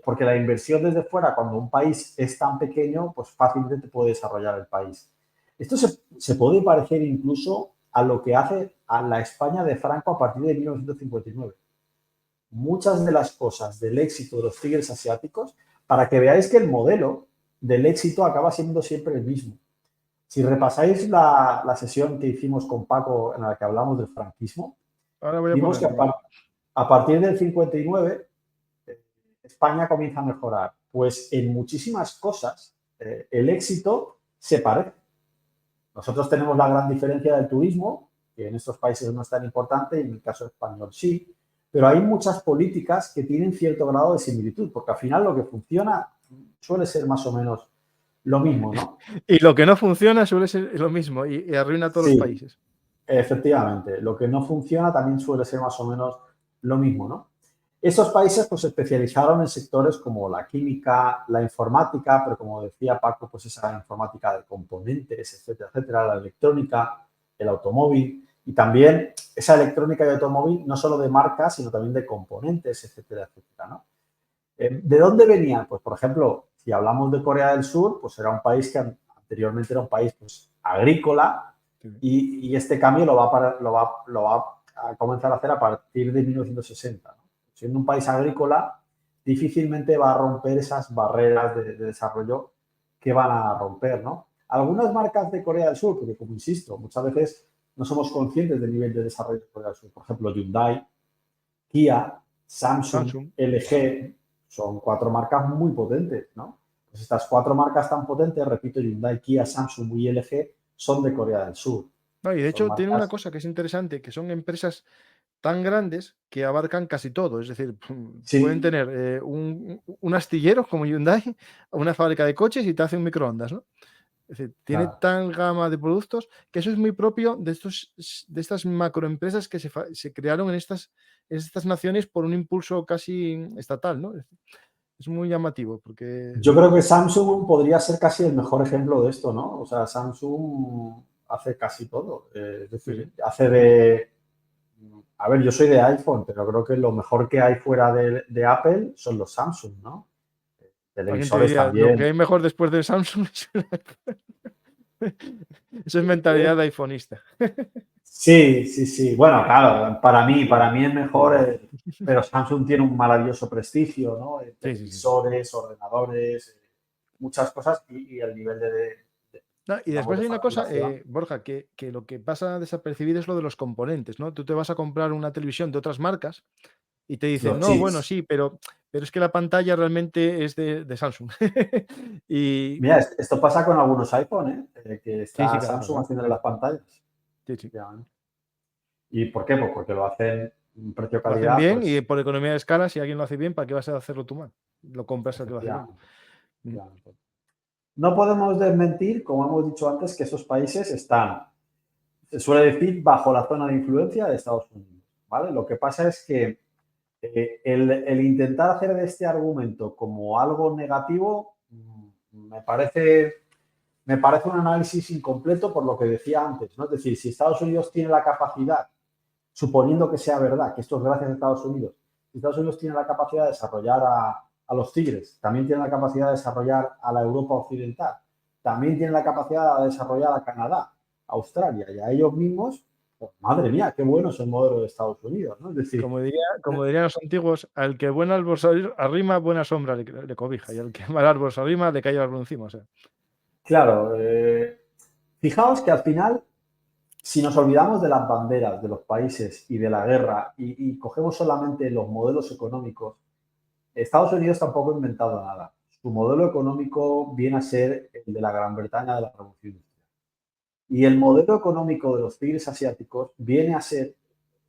Porque la inversión desde fuera, cuando un país es tan pequeño, pues fácilmente puede desarrollar el país. Esto se puede parecer incluso a lo que hace a la España de Franco a partir de 1959. Muchas de las cosas del éxito de los tigres asiáticos, para que veáis que el modelo del éxito acaba siendo siempre el mismo. Si repasáis la sesión que hicimos con Paco en la que hablamos del franquismo, Ahora voy a vimos que ponerlo. a partir del 59 España comienza a mejorar. Pues en muchísimas cosas el éxito se parece. Nosotros tenemos la gran diferencia del turismo, que en estos países no es tan importante, y en el caso español sí, pero hay muchas políticas que tienen cierto grado de similitud, porque al final lo que funciona suele ser más o menos lo mismo, ¿no? Y lo que no funciona suele ser lo mismo y arruina a todos los Sí, países. efectivamente. Lo que no funciona también suele ser más o menos lo mismo, ¿no? Estos países pues, se especializaron en sectores como la química, la informática, pero como decía Paco, pues esa informática de componentes, etcétera, etcétera, la electrónica, el automóvil y también esa electrónica y automóvil no solo de marcas, sino también de componentes, etcétera, etcétera, ¿no? ¿De dónde venían? Pues, por ejemplo, si hablamos de Corea del Sur, pues era un país que anteriormente era un país pues, agrícola Sí. y este cambio lo va a comenzar a hacer a partir de 1960, ¿no? Siendo un país agrícola, difícilmente va a romper esas barreras de desarrollo que van a romper, ¿no? Algunas marcas de Corea del Sur, porque como insisto, muchas veces no somos conscientes del nivel de desarrollo de Corea del Sur. Por ejemplo, Hyundai, Kia, Samsung, Samsung. LG, son 4 marcas muy potentes, ¿no? Pues estas 4 marcas tan potentes, repito, Hyundai, Kia, Samsung y LG, son de Corea del Sur. No, y de Son hecho tiene una marcas, cosa que es interesante, que son empresas tan grandes que abarcan casi todo. Es decir, pueden sí, tener un astillero como Hyundai, una fábrica de coches y te hace un microondas, ¿no? Es decir, tiene claro. tan gama de productos que eso es muy propio de de estas macroempresas que se crearon en estas naciones por un impulso casi estatal, ¿no? Es muy llamativo porque Yo creo que Samsung podría ser casi el mejor ejemplo de esto, ¿no? O sea, Samsung hace casi todo. Es sí, decir, sí. hace de... A ver, yo soy de iPhone, pero creo que lo mejor que hay fuera de Apple son los Samsung, ¿no? Alguien te Televisores diría, lo que también. hay mejor después de Samsung es un iPhone. Eso es mentalidad de iPhoneista. Sí, sí, sí. Bueno, claro, para mí es mejor, pero Samsung tiene un maravilloso prestigio, ¿no? Sí, sí, sí. Televisores, ordenadores, muchas cosas y el nivel No, y digamos, después de hay una cosa, facturación. Borja, que lo que pasa desapercibido es lo de los componentes, ¿no? Tú te vas a comprar una televisión de otras marcas y te dicen, Los no, bueno, chips. sí, pero es que la pantalla realmente es de Samsung. Y Mira, esto pasa con algunos iPhone, ¿eh? Que sí, sí, está claro, Samsung claro. haciendo las pantallas. Sí, sí. Efectivamente. ¿Y por qué? Pues porque lo hacen un Lo hacen precio-calidad, bien y pues por economía de escala, si alguien lo hace bien, ¿para qué vas a hacerlo tú mal? Lo compras al que lo hace bien. efectivamente, Mm. efectivamente. No podemos desmentir, como hemos dicho antes, que esos países están, se suele decir, bajo la zona de influencia de Estados Unidos, ¿vale? Lo que pasa es que el intentar hacer de este argumento como algo negativo me parece un análisis incompleto por lo que decía antes, ¿no? Es decir, si Estados Unidos tiene la capacidad, suponiendo que sea verdad, que esto es gracias a Estados Unidos, si Estados Unidos tiene la capacidad de desarrollar a los tigres, también tiene la capacidad de desarrollar a la Europa occidental, también tiene la capacidad de desarrollar a Canadá, a Australia y a ellos mismos, pues, madre mía, qué bueno es el modelo de Estados Unidos, ¿no? Es decir, Como dirían los antiguos, al que buen árbol arrima, buena sombra le cobija, y al que mal árbol se arrima, le cae el árbol encima. O sea, claro, fijaos que al final, si nos olvidamos de las banderas de los países y de la guerra y cogemos solamente los modelos económicos, Estados Unidos tampoco ha inventado nada. Su modelo económico viene a ser el de la Gran Bretaña de la Revolución Industrial. Y el modelo económico de los tigres asiáticos viene a ser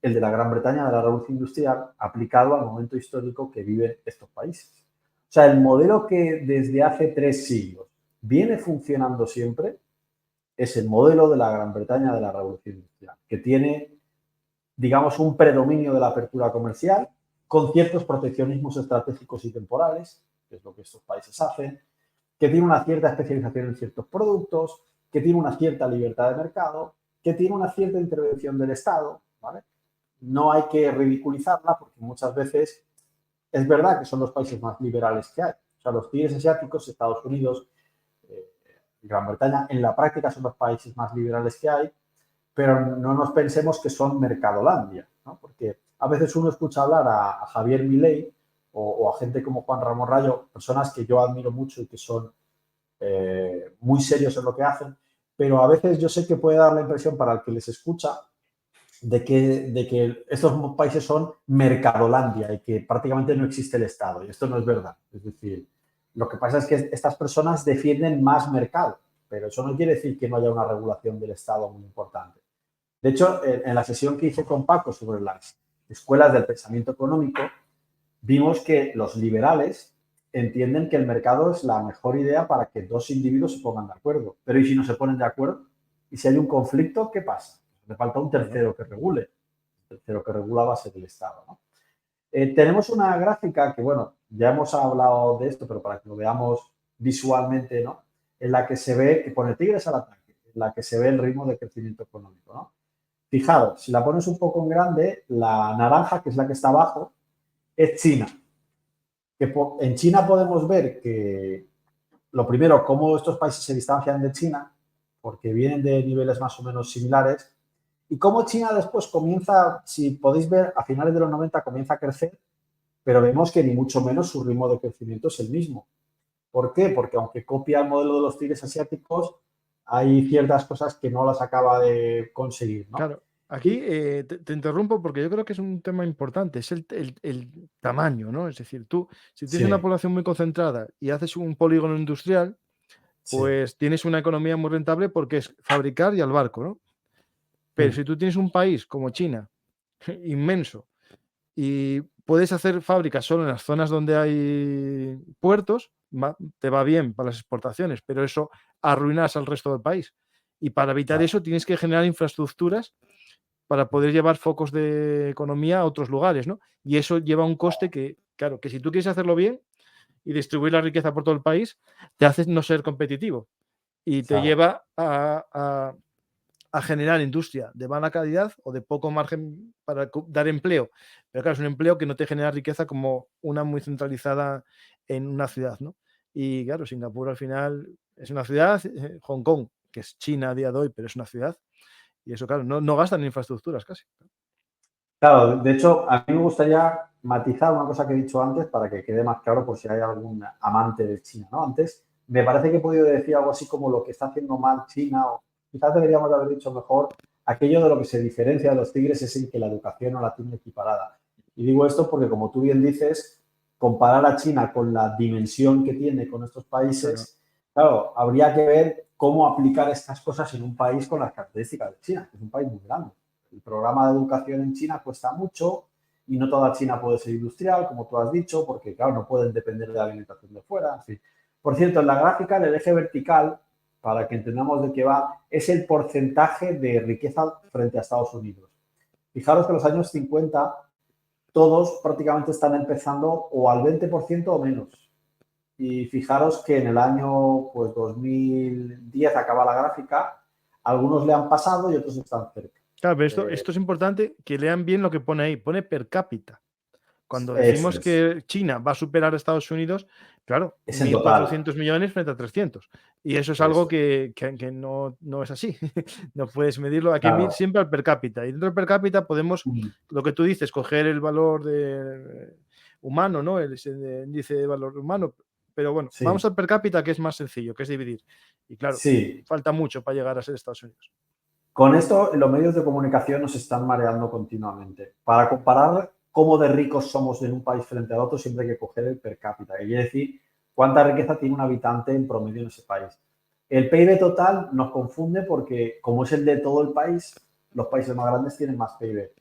el de la Gran Bretaña de la Revolución Industrial aplicado al momento histórico que viven estos países. O sea, el modelo que desde hace 3 siglos viene funcionando siempre es el modelo de la Gran Bretaña de la Revolución Industrial, que tiene, digamos, un predominio de la apertura comercial con ciertos proteccionismos estratégicos y temporales, que es lo que estos países hacen, que tiene una cierta especialización en ciertos productos, que tiene una cierta libertad de mercado, que tiene una cierta intervención del Estado, ¿vale? No hay que ridiculizarla porque muchas veces es verdad que son los países más liberales que hay. O sea, los tigres asiáticos, Estados Unidos, eh, Gran Bretaña, en la práctica son los países más liberales que hay, pero no nos pensemos que son Mercadolandia, ¿no? Porque a veces uno escucha hablar a Javier Milei o a gente como Juan Ramón Rayo, personas que yo admiro mucho y que son muy serios en lo que hacen, pero a veces yo sé que puede dar la impresión para el que les escucha de que estos países son mercadolandia y que prácticamente no existe el Estado. Y esto no es verdad. Es decir, lo que pasa es que estas personas defienden más mercado, pero eso no quiere decir que no haya una regulación del Estado muy importante. De hecho, en la sesión que hice con Paco sobre las escuelas del pensamiento económico, vimos que los liberales entienden que el mercado es la mejor idea para que dos individuos se pongan de acuerdo. Pero ¿y si no se ponen de acuerdo? ¿Y si hay un conflicto, qué pasa? Le falta un tercero que regule. El tercero que regula va a ser el Estado, ¿no? Tenemos una gráfica que, bueno, ya hemos hablado de esto, pero para que lo veamos visualmente, ¿no? En la que se ve, que pone tigres al ataque, en la que se ve el ritmo de crecimiento económico, ¿no? Fijaros, si la pones un poco en grande, la naranja, que es la que está abajo, es China. En China podemos ver que, lo primero, cómo estos países se distancian de China, porque vienen de niveles más o menos similares, y cómo China después comienza, si podéis ver, a finales de los 90 comienza a crecer, pero vemos que ni mucho menos su ritmo de crecimiento es el mismo. ¿Por qué? Porque aunque copia el modelo de los tigres asiáticos, hay ciertas cosas que no las acaba de conseguir, ¿no? Claro, aquí te interrumpo porque yo creo que es un tema importante, es el tamaño, ¿no? Es decir, tú, si tienes una Sí, población muy concentrada y haces un polígono industrial, sí, pues tienes una economía muy rentable porque es fabricar y al barco, ¿no? Pero mm, si tú tienes un país como China, inmenso, y puedes hacer fábricas solo en las zonas donde hay puertos, te va bien para las exportaciones, pero eso arruinas al resto del país. Y para evitar claro, eso tienes que generar infraestructuras para poder llevar focos de economía a otros lugares, ¿no? Y eso lleva un coste que, claro, que si tú quieres hacerlo bien y distribuir la riqueza por todo el país, te haces no ser competitivo y te claro. lleva a generar industria de mala calidad o de poco margen para dar empleo. Pero claro, es un empleo que no te genera riqueza como una muy centralizada en una ciudad, ¿no? Y claro, Singapur al final es una ciudad, Hong Kong, que es China a día de hoy, pero es una ciudad, y eso, claro, no gastan en infraestructuras casi. Claro, de hecho, a mí me gustaría matizar una cosa que he dicho antes para que quede más claro por si hay algún amante de China, ¿no? Antes me parece que he podido decir algo así como lo que está haciendo mal China, o quizás deberíamos haber dicho mejor, aquello de lo que se diferencia de los tigres es en que la educación no la tiene equiparada. Y digo esto porque, como tú bien dices, comparar a China con la dimensión que tiene con estos Claro. países, claro, habría que ver cómo aplicar estas cosas en un país con las características de China, que es un país muy grande. El programa de educación en China cuesta mucho y no toda China puede ser industrial, como tú has dicho, porque, claro, no pueden depender de la alimentación de fuera. En fin. Por cierto, en la gráfica, en el eje vertical, para que entendamos de qué va, es el porcentaje de riqueza frente a Estados Unidos. Fijaros que en los años 50 todos prácticamente están empezando o al 20% o menos. Y fijaros que en el año pues, 2010 acaba la gráfica, algunos le han pasado y otros están cerca. Claro, pero esto es importante que lean bien lo que pone ahí, pone per cápita. Cuando Eso decimos es. que China va a superar a Estados Unidos, claro, Es en total. 1.400 millones frente a 300. Y eso es algo Eso. que no es así. No puedes medirlo. Hay que medir Claro. siempre al per cápita. Y dentro del per cápita podemos, lo que tú dices, coger el valor humano, ¿no? El índice de valor humano. Pero bueno, vamos Sí, al per cápita, que es más sencillo, que es dividir. Y claro, sí. falta mucho para llegar a ser Estados Unidos. Con esto, los medios de comunicación nos están mareando continuamente. Para comparar cómo de ricos somos en un país frente a otro, siempre hay que coger el per cápita, que quiere decir cuánta riqueza tiene un habitante en promedio en ese país. El PIB total nos confunde porque, como es el de todo el país, los países más grandes tienen más PIB.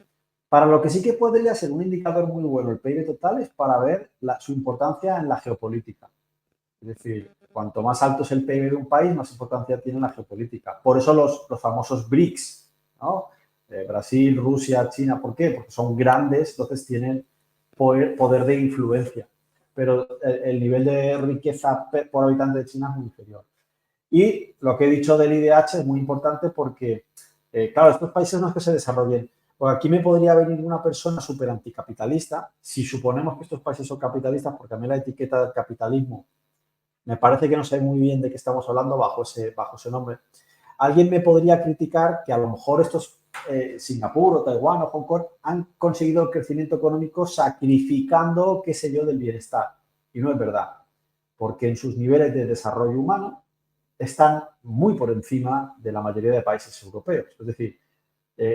Para lo que sí que podría ser un indicador muy bueno el PIB total es para ver su importancia en la geopolítica. Es decir, cuanto más alto es el PIB de un país, más importancia tiene la geopolítica. Por eso los famosos BRICS, ¿no? Brasil, Rusia, China, ¿por qué? Porque son grandes, entonces tienen poder de influencia. Pero el nivel de riqueza por habitante de China es muy inferior. Y lo que he dicho del IDH es muy importante porque, claro, estos países no es que se desarrollen. Porque aquí me podría venir una persona súper anticapitalista, si suponemos que estos países son capitalistas, porque a mí la etiqueta del capitalismo me parece que no sé muy bien de qué estamos hablando bajo ese nombre. Alguien me podría criticar que a lo mejor estos Singapur o Taiwán o Hong Kong han conseguido el crecimiento económico sacrificando, qué sé yo, del bienestar. Y no es verdad, porque en sus niveles de desarrollo humano están muy por encima de la mayoría de países europeos. Es decir,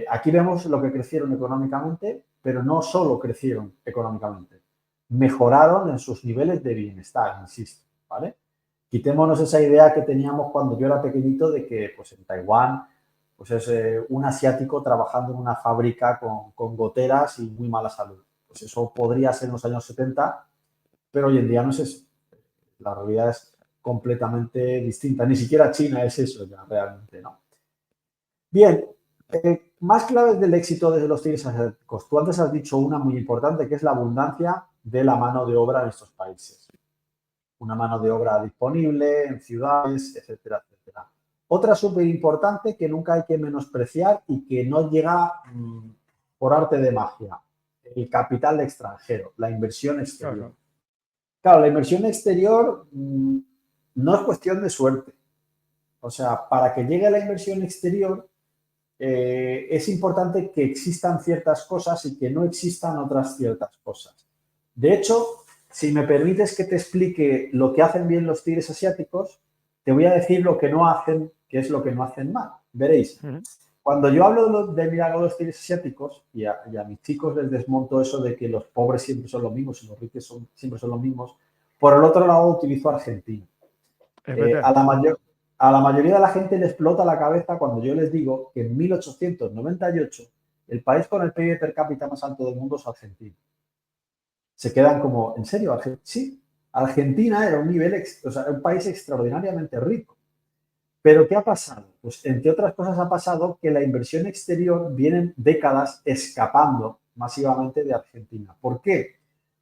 Aquí vemos lo que crecieron económicamente, pero no solo crecieron económicamente, mejoraron en sus niveles de bienestar, insisto, ¿vale? Quitémonos esa idea que teníamos cuando yo era pequeñito de que pues en Taiwán pues es un asiático trabajando en una fábrica con goteras y muy mala salud. Pues eso podría ser en los años 70, pero hoy en día no es eso. La realidad es completamente distinta. Ni siquiera China es eso ya realmente, ¿no? Bien, más claves del éxito de los tigres asiáticos. Tú antes has dicho una muy importante, que es la abundancia de la mano de obra en estos países. Una mano de obra disponible en ciudades, etcétera, etcétera. Otra súper importante que nunca hay que menospreciar y que no llega por arte de magia, el capital extranjero, la inversión exterior. Claro. Claro, la inversión exterior no es cuestión de suerte. O sea, para que llegue la inversión exterior es importante que existan ciertas cosas y que no existan otras ciertas cosas. De hecho, si me permites que te explique lo que hacen bien los tigres asiáticos, te voy a decir lo que no hacen, que es lo que no hacen mal. Veréis, cuando yo hablo de mirar a los tigres asiáticos y a mis chicos les desmonto eso de que los pobres siempre son los mismos y los ricos siempre son los mismos, por el otro lado utilizo Argentina. A la mayoría de la gente le explota la cabeza cuando yo les digo que en 1898 el país con el PIB per cápita más alto del mundo es Argentina. Se quedan como, ¿en serio? Sí, Argentina era un país extraordinariamente rico. Pero ¿qué ha pasado? Pues entre otras cosas ha pasado que la inversión exterior viene décadas escapando masivamente de Argentina. ¿Por qué?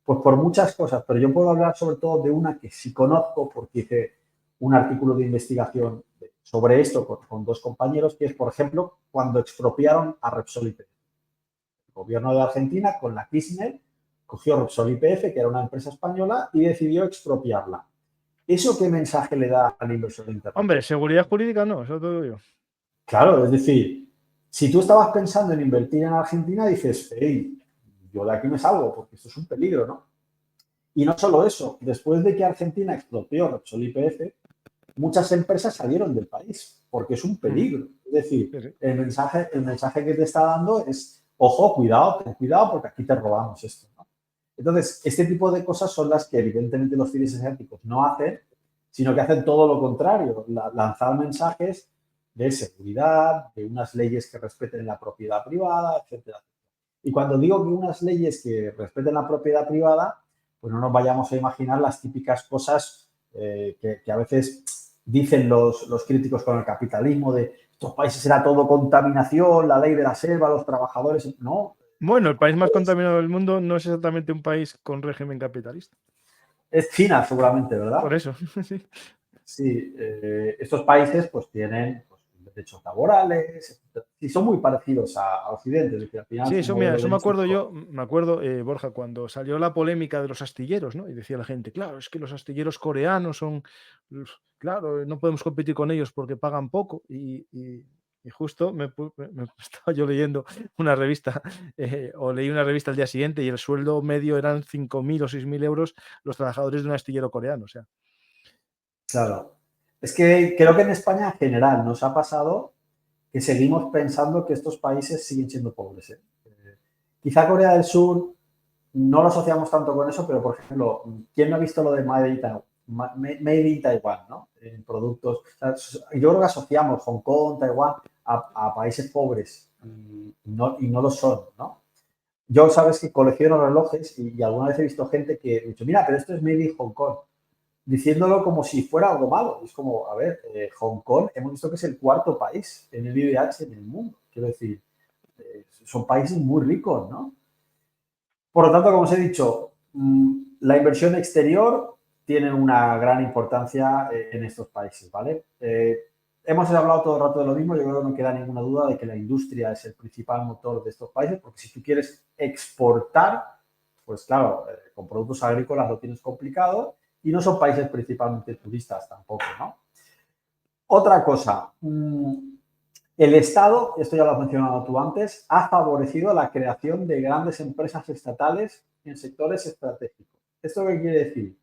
Pues por muchas cosas, pero yo puedo hablar sobre todo de una que sí conozco porque hice un artículo de investigación sobre esto con dos compañeros, que es, por ejemplo, cuando expropiaron a Repsol YPF. El gobierno de Argentina, con la Kirchner, cogió Repsol YPF, que era una empresa española, y decidió expropiarla. ¿Eso qué mensaje le da al inversor internacional? Hombre, seguridad jurídica no, eso te digo yo. Claro, es decir, si tú estabas pensando en invertir en Argentina, dices, hey, yo de aquí me salgo porque esto es un peligro, ¿no? Y no solo eso, después de que Argentina expropió Repsol YPF, muchas empresas salieron del país porque es un peligro. Es decir, Sí, sí. el mensaje que te está dando es, ojo, cuidado, ten cuidado porque aquí te robamos esto, ¿no? Entonces, este tipo de cosas son las que evidentemente los tigres asiáticos no hacen, sino que hacen todo lo contrario, lanzar mensajes de seguridad, de unas leyes que respeten la propiedad privada, etcétera. Y cuando digo que unas leyes que respeten la propiedad privada, pues no nos vayamos a imaginar las típicas cosas que a veces dicen los críticos con el capitalismo de estos países era todo contaminación, la ley de la selva, los trabajadores. No. Bueno, el país más contaminado del mundo no es exactamente un país con régimen capitalista. Es China, seguramente, ¿verdad? Por eso, sí. Sí, estos países pues tienen pues, derechos laborales y son muy parecidos a Occidente. Es decir, al final Sí, es un eso, mira, modelo eso de me acuerdo éxito. yo, Borja, cuando salió la polémica de los astilleros, ¿no? Y decía la gente, claro, es que los astilleros coreanos son, claro, no podemos competir con ellos porque pagan poco. Y justo me estaba yo leyendo una revista, o leí una revista al día siguiente y el sueldo medio eran 5.000 o 6.000 euros los trabajadores de un astillero coreano, o sea. Claro. Es que creo que en España en general nos ha pasado que seguimos pensando que estos países siguen siendo pobres, ¿eh? Quizá Corea del Sur no lo asociamos tanto con eso, pero por ejemplo, ¿quién no ha visto lo de Made in Taiwan, ¿no? En productos. O sea, yo creo que asociamos Hong Kong, Taiwán a países pobres y no lo son, ¿no? Yo sabes que colecciono relojes y alguna vez he visto gente que ha dicho, mira, pero esto es Made in Hong Kong, diciéndolo como si fuera algo malo. Es como, a ver, Hong Kong hemos visto que es el cuarto país en el IDH en el mundo. Quiero decir, son países muy ricos, ¿no? Por lo tanto, como os he dicho, la inversión exterior tiene una gran importancia en estos países, ¿vale? Hemos hablado todo el rato de lo mismo, yo creo que no queda ninguna duda de que la industria es el principal motor de estos países, porque si tú quieres exportar, pues claro, con productos agrícolas lo tienes complicado y no son países principalmente turistas tampoco, ¿no? Otra cosa, el Estado, esto ya lo has mencionado tú antes, ha favorecido la creación de grandes empresas estatales en sectores estratégicos. ¿Esto qué quiere decir?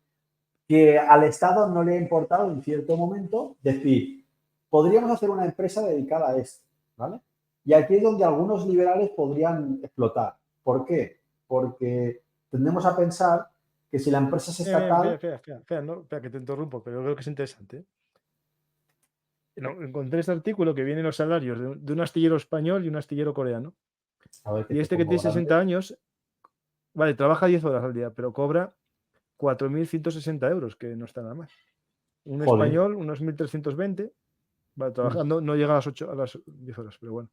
Que al Estado no le ha importado en cierto momento decir, podríamos hacer una empresa dedicada a esto, ¿vale? Y aquí es donde algunos liberales podrían explotar. ¿Por qué? Porque tendemos a pensar que si la empresa es estatal... Espera, que te interrumpo, pero creo que es interesante. Encontré este artículo que vienen los salarios de un astillero español y un astillero coreano. A ver, que Y te este que pongo tiene 60 grande. años, vale, trabaja 10 horas al día, pero cobra 4.160 euros, que no está nada mal. Un Joder. español, unos 1.320, vale, trabajando, no llega a las 8, a las 10 horas, pero bueno.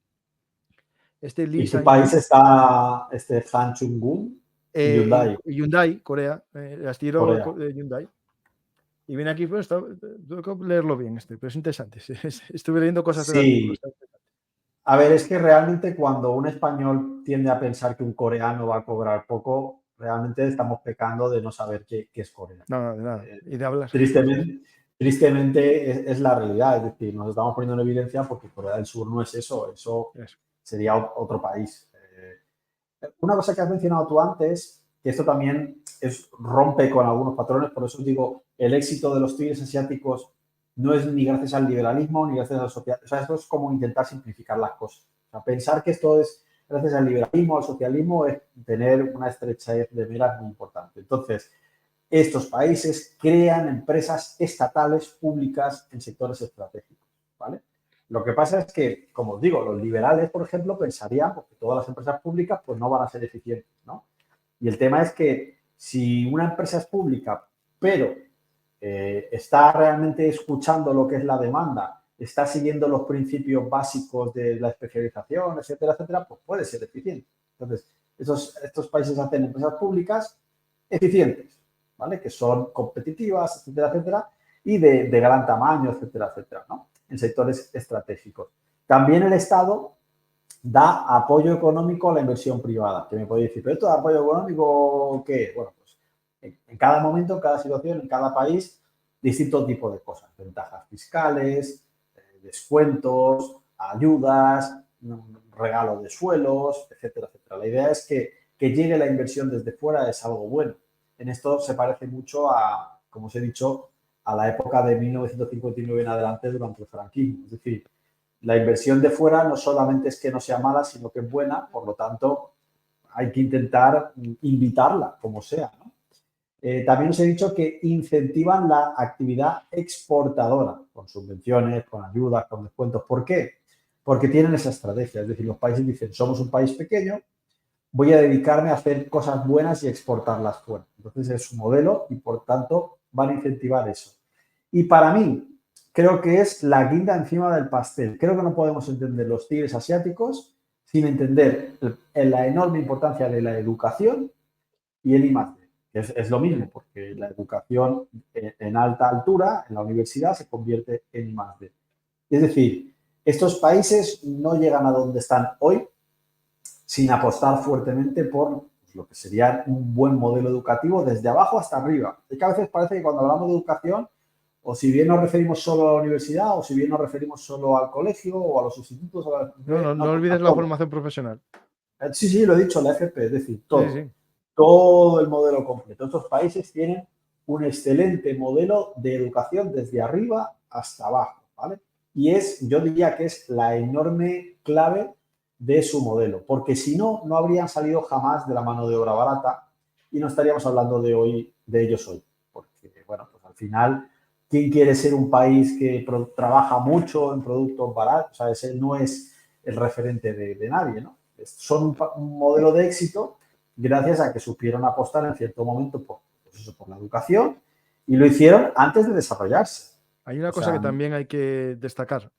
Este Lee ¿Y qué país Sang-yu, está este Han Chung-gun? Hyundai, Hyundai, Corea, el astillero Corea. de Hyundai. Y viene aquí, pues, tengo que leerlo bien pero es interesante. Estuve leyendo cosas del artículo. Sí. A ver, es que realmente cuando un español tiende a pensar que un coreano va a cobrar poco, realmente estamos pecando de no saber qué es Corea. No, de nada. Y de hablar. Tristemente es la realidad, es decir, nos estamos poniendo en evidencia porque Corea del Sur no es eso, eso sería otro país. Una cosa que has mencionado tú antes, que esto también rompe con algunos patrones, por eso os digo, el éxito de los tigres asiáticos no es ni gracias al liberalismo ni gracias a la sociedad. O sea, esto es como intentar simplificar las cosas. O sea, pensar que esto es gracias al liberalismo, al socialismo, es tener una estrechez de miras muy importante. Entonces, estos países crean empresas estatales públicas en sectores estratégicos, ¿vale? Lo que pasa es que, como os digo, los liberales, por ejemplo, pensarían que todas las empresas públicas pues no van a ser eficientes, ¿no? Y el tema es que si una empresa es pública, pero está realmente escuchando lo que es la demanda, está siguiendo los principios básicos de la especialización, etcétera, etcétera, pues puede ser eficiente. Entonces, estos países hacen empresas públicas eficientes, ¿vale? Que son competitivas, etcétera, etcétera, y de gran tamaño, etcétera, etcétera, ¿no? En sectores estratégicos. También el Estado da apoyo económico a la inversión privada, que me podéis decir, ¿pero esto de apoyo económico qué? Bueno, pues en cada momento, en cada situación, en cada país, distintos tipos de cosas, ventajas fiscales, descuentos, ayudas, regalo de suelos, etcétera, etcétera. La idea es que llegue la inversión desde fuera es algo bueno. En esto se parece mucho a, como os he dicho, a la época de 1959 en adelante durante el franquismo. Es decir, la inversión de fuera no solamente es que no sea mala, sino que es buena, por lo tanto, hay que intentar invitarla, como sea, ¿no? También os he dicho que incentivan la actividad exportadora, con subvenciones, con ayudas, con descuentos. ¿Por qué? Porque tienen esa estrategia. Es decir, los países dicen, somos un país pequeño, voy a dedicarme a hacer cosas buenas y exportarlas fuera. Entonces es su modelo y por tanto van a incentivar eso. Y para mí, creo que es la guinda encima del pastel. Creo que no podemos entender los tigres asiáticos sin entender la enorme importancia de la educación y el I+D. Es lo mismo, porque la educación en alta altura, en la universidad, se convierte en I+D. Es decir, estos países no llegan a donde están hoy sin apostar fuertemente por lo que sería un buen modelo educativo desde abajo hasta arriba. Es que a veces parece que cuando hablamos de educación, o si bien nos referimos solo a la universidad, o si bien nos referimos solo al colegio o a los institutos. No olvides la formación profesional. Sí, lo he dicho, la FP, es decir, todo. Sí. Todo el modelo completo. Estos países tienen un excelente modelo de educación desde arriba hasta abajo, ¿vale? Y yo diría que es la enorme clave de su modelo, porque si no, no habrían salido jamás de la mano de obra barata y no estaríamos hablando de ellos hoy. Porque, bueno, pues al final, ¿quién quiere ser un país que trabaja mucho en productos baratos? O sea, ese no es el referente de nadie, ¿no? Son un modelo de éxito gracias a que supieron apostar en cierto momento por la educación y lo hicieron antes de desarrollarse. Hay una cosa que también hay que destacar,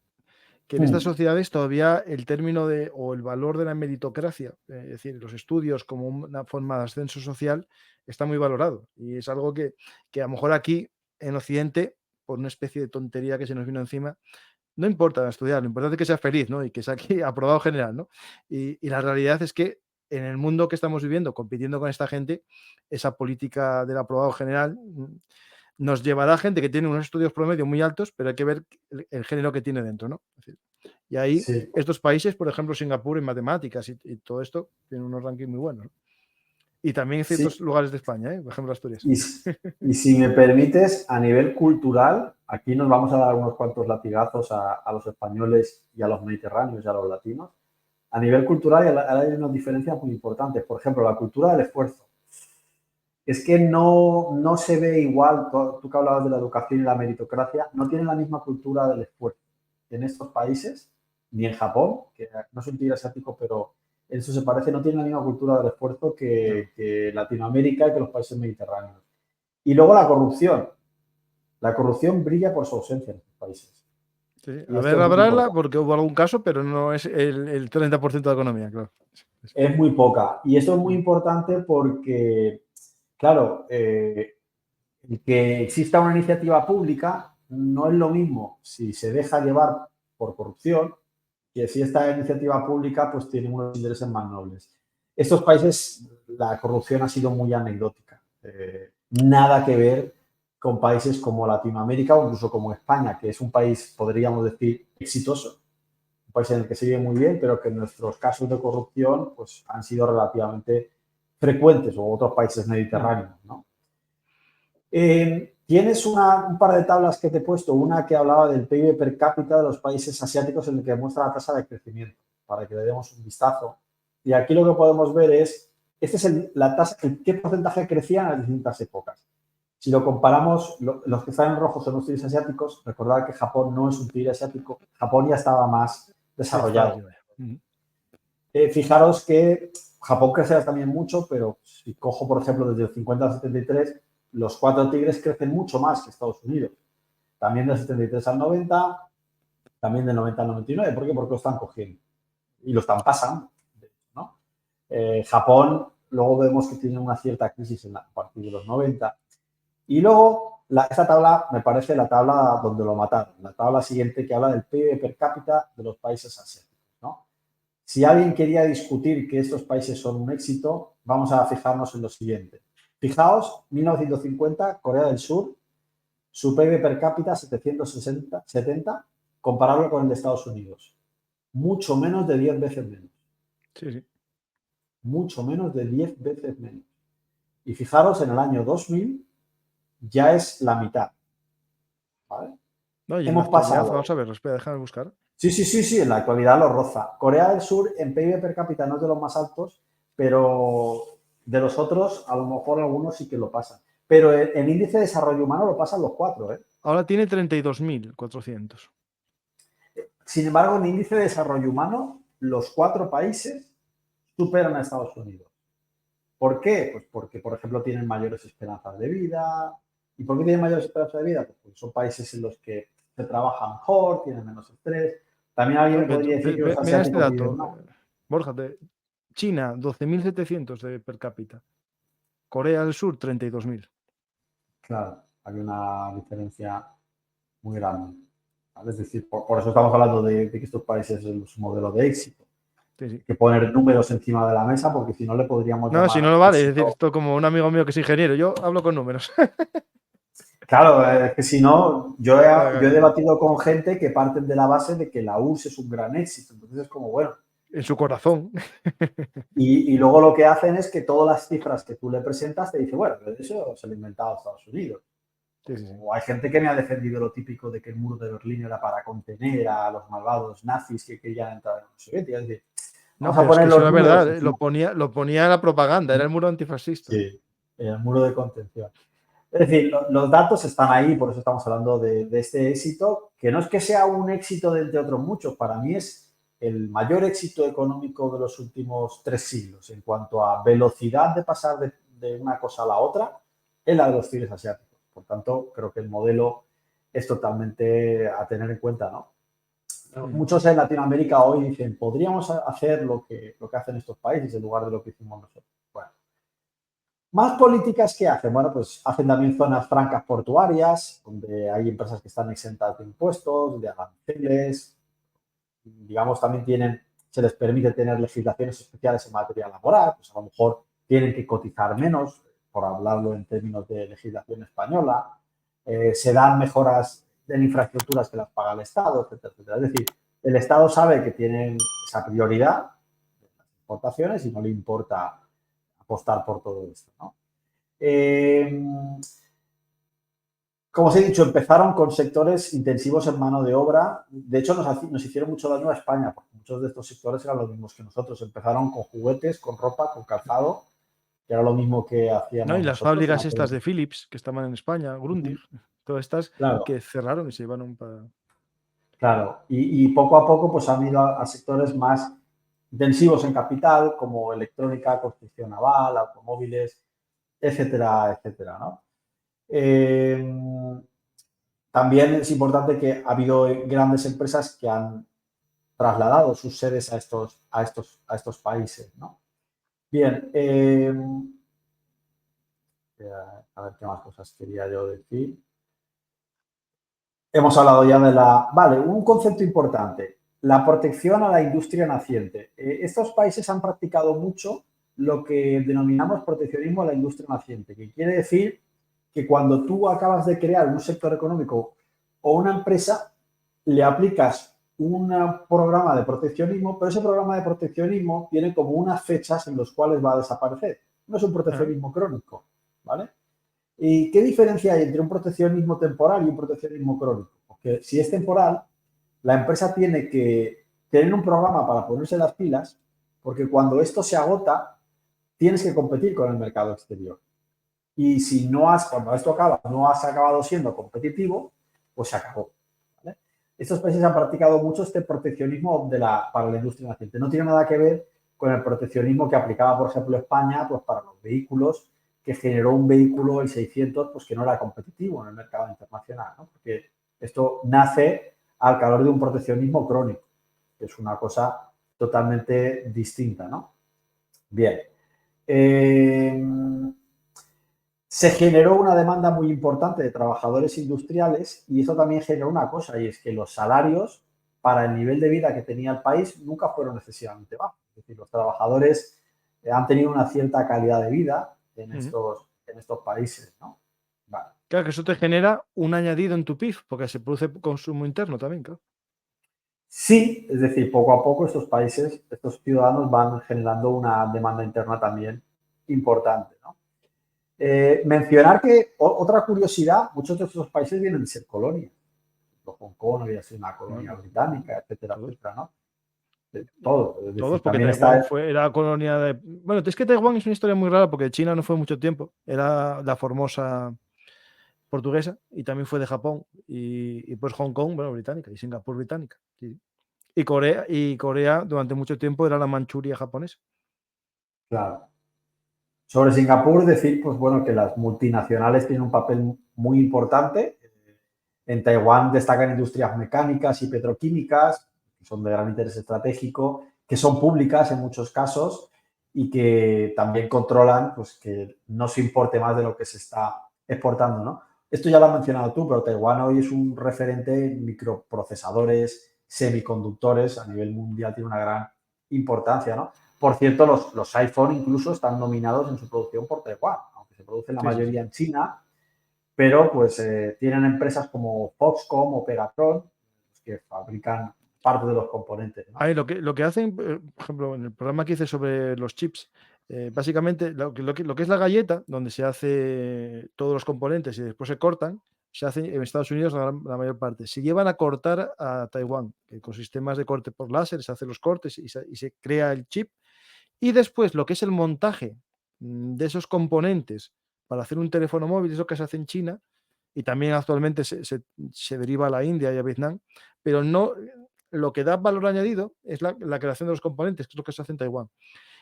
que en estas sociedades todavía el término o el valor de la meritocracia, es decir, los estudios como una forma de ascenso social, está muy valorado. Y es algo que a lo mejor aquí en Occidente, por una especie de tontería que se nos vino encima, no importa estudiar, lo importante es que seas feliz, ¿no? Y que sea aquí aprobado general, ¿no? Y la realidad es que en el mundo que estamos viviendo, compitiendo con esta gente, esa política del aprobado general nos llevará a gente que tiene unos estudios promedio muy altos, pero hay que ver el género que tiene dentro, ¿no? Es decir, y ahí estos países, por ejemplo, Singapur en matemáticas y todo esto, tienen unos rankings muy buenos, ¿no? Y también en ciertos lugares de España, por ejemplo, Asturias. Y si me permites, a nivel cultural, aquí nos vamos a dar unos cuantos latigazos a los españoles y a los mediterráneos y a los latinos, A nivel cultural ahora hay unas diferencias muy importantes. Por ejemplo, la cultura del esfuerzo. Es que no se ve igual, tú que hablabas de la educación y la meritocracia, no tienen la misma cultura del esfuerzo en estos países, ni en Japón, que no es un tigre asiático, pero en eso se parece, no tienen la misma cultura del esfuerzo que Latinoamérica y que los países mediterráneos. Y luego la corrupción. La corrupción brilla por su ausencia en estos países. Sí, sí. Y A esto ver, es muy habrá importante. porque hubo algún caso, pero no es el 30% de la economía, claro. Es muy poca. Y esto es muy importante porque, claro, el que exista una iniciativa pública no es lo mismo si se deja llevar por corrupción que si esta iniciativa pública pues tiene unos intereses más nobles. Estos países la corrupción ha sido muy anecdótica. Nada que ver con países como Latinoamérica o incluso como España, que es un país, podríamos decir, exitoso, un país en el que se vive muy bien, pero que nuestros casos de corrupción pues, han sido relativamente frecuentes, o otros países mediterráneos, ¿no? Tienes un par de tablas que te he puesto, una que hablaba del PIB per cápita de los países asiáticos en el que muestra la tasa de crecimiento, para que le demos un vistazo. Y aquí lo que podemos ver es, este es la tasa, qué porcentaje crecía en las distintas épocas. Si lo comparamos, los que están en rojo son los tigres asiáticos. Recordad que Japón no es un tigre asiático, Japón ya estaba más desarrollado. Fijaros que Japón crecerá también mucho, pero si cojo, por ejemplo, desde el 50 al 73, los 4 tigres crecen mucho más que Estados Unidos. También del 73 al 90, también del 90 al 99. ¿Por qué? Porque lo están cogiendo y lo están pasando, ¿no? Japón, luego vemos que tiene una cierta crisis a partir de los 90. Y luego, esta tabla me parece la tabla donde lo mataron, la tabla siguiente que habla del PIB per cápita de los países asiáticos, ¿no? Si alguien quería discutir que estos países son un éxito, vamos a fijarnos en lo siguiente. Fijaos, 1950, Corea del Sur, su PIB per cápita 770, compararlo con el de Estados Unidos. Mucho menos de 10 veces menos. Sí, sí. Mucho menos de 10 veces menos. Y fijaros, en el año 2000 ya es la mitad. ¿Vale? No, y en la Hemos actualidad, pasado. vamos a ver, espera, déjame buscar. Sí, en la actualidad lo roza. Corea del Sur en PIB per cápita no es de los más altos, pero de los otros a lo mejor algunos sí que lo pasan. Pero el índice de desarrollo humano lo pasan los 4, ¿eh? Ahora tiene 32.400. Sin embargo, en índice de desarrollo humano, los 4 países superan a Estados Unidos. ¿Por qué? Pues porque, por ejemplo, tienen mayores esperanzas de vida. ¿Y por qué tienen mayores esperanzas de vida? Pues porque son países en los que se trabaja mejor, tienen menos estrés. También alguien me podría decir que los Mira este asiáticos viven dato, más. Borja, China, 12.700 de per cápita. Corea del Sur, 32.000. Claro, hay una diferencia muy grande. ¿Vale? Es decir, por eso estamos hablando de que estos países es su modelo de éxito. Sí, sí. Hay que poner números encima de la mesa porque si no le podríamos No, si no llamar lo vale, es decir, éxito. esto como un amigo mío que es ingeniero, yo hablo con números. Claro, es que si no, yo he debatido con gente que parten de la base de que la URSS es un gran éxito. Entonces es como, bueno. En su corazón. Y luego lo que hacen es que todas las cifras que tú le presentas te dice, bueno, pero eso se lo ha inventado Estados Unidos. Sí, sí, sí. O hay gente que me ha defendido lo típico de que el muro de Berlín era para contener a los malvados nazis que querían entrar en la Unión Soviética. Es decir, No, vamos a pero es que poner eso los era números verdad, encima. lo ponía en la propaganda, era el muro antifascista. Sí, el muro de contención. Es decir, los datos están ahí, por eso estamos hablando de este éxito, que no es que sea un éxito de entre otros muchos, para mí es el mayor éxito económico de los últimos 3 siglos en cuanto a velocidad de pasar de una cosa a la otra, es la de los tigres asiáticos. Por tanto, creo que el modelo es totalmente a tener en cuenta, ¿no? Muchos en Latinoamérica hoy dicen, podríamos hacer lo que hacen estos países en lugar de lo que hicimos nosotros. Bueno, más políticas que hacen. Bueno, pues hacen también zonas francas portuarias, donde hay empresas que están exentas de impuestos, de aranceles. Digamos, también se les permite tener legislaciones especiales en materia laboral, pues a lo mejor tienen que cotizar menos, por hablarlo en términos de legislación española. Se dan mejoras en infraestructuras que las paga el Estado, etcétera, etcétera. Es decir, el Estado sabe que tienen esa prioridad de las exportaciones y no le importa apostar por todo esto, ¿no? como os he dicho, empezaron con sectores intensivos en mano de obra. De hecho, nos hicieron mucho daño a España, porque muchos de estos sectores eran los mismos que nosotros. Empezaron con juguetes, con ropa, con calzado, que era lo mismo que ¿No? Y hacíamos las nosotros. fábricas estas de Philips, que estaban en España, Grundig, todas estas Claro, que cerraron y se llevaron para... claro. Y poco a poco pues han ido a sectores más intensivos en capital, como electrónica, construcción naval, automóviles, etcétera, etcétera, ¿no? También es importante que ha habido grandes empresas que han trasladado sus sedes a estos países, ¿no? Bien, a ver qué más cosas quería yo decir. Hemos hablado ya de la... Vale, un concepto importante, la protección a la industria naciente. Estos países han practicado mucho lo que denominamos proteccionismo a la industria naciente, que quiere decir que cuando tú acabas de crear un sector económico o una empresa, le aplicas un programa de proteccionismo, pero ese programa de proteccionismo tiene como unas fechas en las cuales va a desaparecer. No es un proteccionismo crónico, ¿vale? ¿Y qué diferencia hay entre un proteccionismo temporal y un proteccionismo crónico? Porque si es temporal, la empresa tiene que tener un programa para ponerse las pilas, porque cuando esto se agota, tienes que competir con el mercado exterior. Y si cuando esto acaba, no has acabado siendo competitivo, pues se acabó. ¿Vale? Estos países han practicado mucho este proteccionismo para la industria naciente. No tiene nada que ver con el proteccionismo que aplicaba, por ejemplo, España pues, para los vehículos, que generó un vehículo, el 600, pues que no era competitivo en el mercado internacional, ¿no? Porque esto nace al calor de un proteccionismo crónico, que es una cosa totalmente distinta, ¿no? Bien. Se generó una demanda muy importante de trabajadores industriales y eso también generó una cosa, y es que los salarios para el nivel de vida que tenía el país nunca fueron excesivamente bajos. Es decir, los trabajadores han tenido una cierta calidad de vida en estos países, ¿no? Vale. Claro, que eso te genera un añadido en tu PIB, porque se produce consumo interno también, claro. Sí, es decir, poco a poco estos países, estos ciudadanos van generando una demanda interna también importante, ¿no? Mencionar que otra curiosidad, muchos de estos países vienen de ser colonias. Hong Kong había sido una colonia Bueno, británica, etcétera, todos. etcétera, ¿no? Todo. Es Todos, decir, porque también Taiwán está... era colonia de... Bueno, es que Taiwán es una historia muy rara porque China no fue mucho tiempo, era la Formosa portuguesa y también fue de Japón y pues Hong Kong, bueno, británica y Singapur británica. Sí. Y Corea durante mucho tiempo era la Manchuria japonesa. Claro. Sobre Singapur, decir, pues bueno, que las multinacionales tienen un papel muy importante. En Taiwán destacan industrias mecánicas y petroquímicas, que son de gran interés estratégico, que son públicas en muchos casos y que también controlan pues, que no se importe más de lo que se está exportando, ¿no? Esto ya lo has mencionado tú, pero Taiwán hoy es un referente en microprocesadores, semiconductores, a nivel mundial tiene una gran importancia, ¿no? Por cierto, los iPhone incluso están nominados en su producción por Taiwán, aunque se produce la Sí, sí, mayoría sí. en China, pero pues tienen empresas como Foxconn o Pegatron que fabrican parte de los componentes, ¿no? Ahí lo que hacen, por ejemplo, en el programa que hice sobre los chips, básicamente lo que es la galleta, donde se hace todos los componentes y después se cortan, se hace en Estados Unidos la mayor parte. Se llevan a cortar a Taiwán, que con sistemas de corte por láser se hacen los cortes y se crea el chip. Y después lo que es el montaje de esos componentes para hacer un teléfono móvil, es lo que se hace en China y también actualmente se deriva a la India y a Vietnam, pero no, lo que da valor añadido es la creación de los componentes, que es lo que se hace en Taiwán.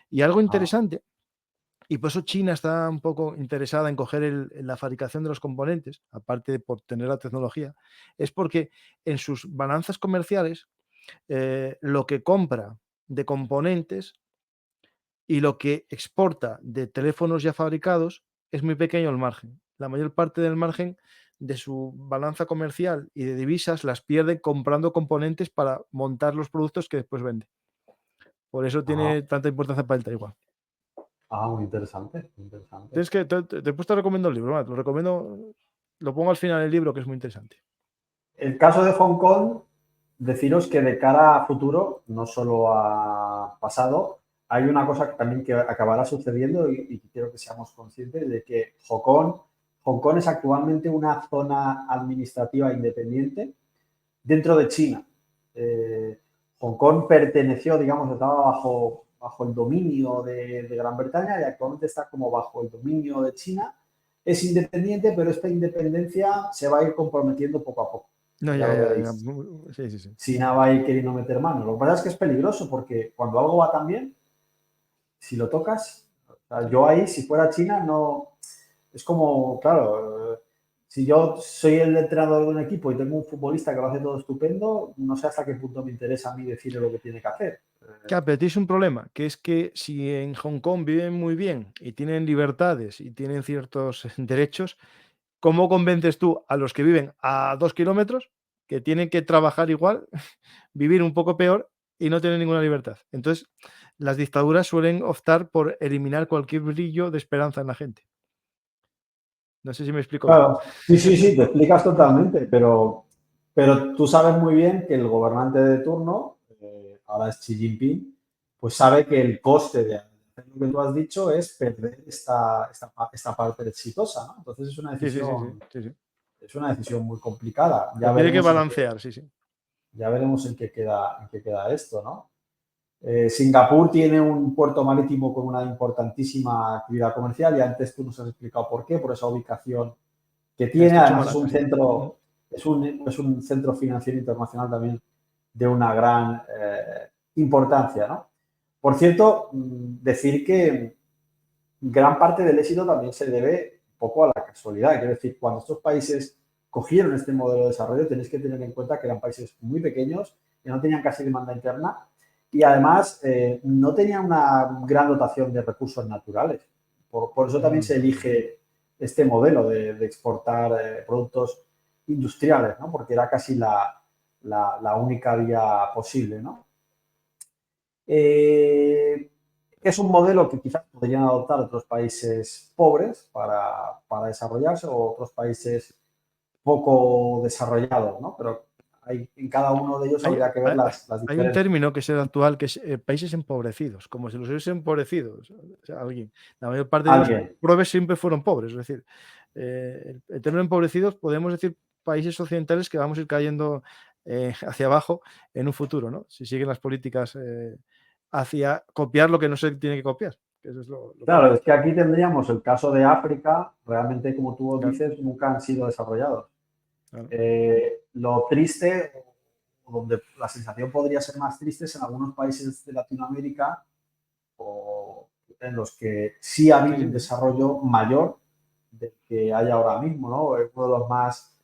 Y algo Ah, interesante, y por eso China está un poco interesada en coger la fabricación de los componentes, aparte de por tener la tecnología, es porque en sus balanzas comerciales, lo que compra de componentes y lo que exporta de teléfonos ya fabricados es muy pequeño el margen. La mayor parte del margen de su balanza comercial y de divisas las pierde comprando componentes para montar los productos que después vende. Por eso ah, tiene tanta importancia para el Taiwán. muy interesante, muy interesante. Tienes que, después te recomiendo el libro, ¿vale? Te lo recomiendo, lo pongo al final del libro, que es muy interesante. El caso de Hong Kong, deciros que de cara a futuro, no solo a pasado, hay una cosa que también que acabará sucediendo y quiero que seamos conscientes de que Hong Hong Kong es actualmente una zona administrativa independiente dentro de China. Hong Kong perteneció, digamos, estaba bajo el dominio de Gran Bretaña y actualmente está como bajo el dominio de China. Es independiente, pero esta independencia se va a ir comprometiendo poco a poco. No, Ya lo ya. veréis. Sí. China va a ir queriendo meter mano. Lo que pasa es que es peligroso porque cuando algo va tan bien, si lo tocas, o sea, yo ahí, si fuera China, no. Es como, claro, si yo soy el entrenador de un equipo y tengo un futbolista que lo hace todo estupendo, no sé hasta qué punto me interesa a mí decirle lo que tiene que hacer. Claro, pero tienes un problema, que es que si en Hong Kong viven muy bien y tienen libertades y tienen ciertos derechos, ¿cómo convences tú a los que viven a 2 kilómetros que tienen que trabajar igual, vivir un poco peor y no tener ninguna libertad? Entonces, las dictaduras suelen optar por eliminar cualquier brillo de esperanza en la gente. No sé si me explico bien. Claro, sí, te explicas totalmente, pero tú sabes muy bien que el gobernante de turno, ahora es Xi Jinping, pues sabe que el coste de hacer lo que tú has dicho es perder esta parte exitosa, ¿no? Entonces Sí. es una decisión muy complicada. Lo tiene que balancear, sí. Ya veremos en qué queda esto, ¿no? Singapur tiene un puerto marítimo con una importantísima actividad comercial y antes tú nos has explicado por qué, por esa ubicación que tiene. Estrecho Además Malaca, sí. es un centro financiero internacional también de una gran importancia, ¿no? Por cierto, decir que gran parte del éxito también se debe un poco a la casualidad. Quiero decir, cuando estos países cogieron este modelo de desarrollo, tenéis que tener en cuenta que eran países muy pequeños, que no tenían casi demanda interna y además no tenían una gran dotación de recursos naturales. Por eso también se elige este modelo de exportar productos industriales, ¿no? Porque era casi la única vía posible, ¿no? Es un modelo que quizás podrían adoptar otros países pobres para desarrollarse o otros países poco desarrollados, ¿no? Pero en cada uno de ellos Hay, habría que ver hay- las hay un diferencias. término que es el actual, que es países empobrecidos, como si los hubiesen empobrecido. O sea, alguien. La mayor parte de los Alguien. pobres siempre fueron pobres. Es decir, el término empobrecidos podemos decir países occidentales que vamos a ir cayendo hacia abajo en un futuro, ¿no? Si siguen las políticas hacia copiar lo que no se tiene que copiar. Que eso es lo Claro, peor. es que aquí tendríamos el caso de África, realmente, como tú Claro, dices, nunca han sido desarrollados. claro. Lo triste, o donde la sensación podría ser más triste, es en algunos países de Latinoamérica o en los que sí ha Sí, habido sí, un sí. desarrollo mayor del que hay ahora mismo, ¿no? Uno de los más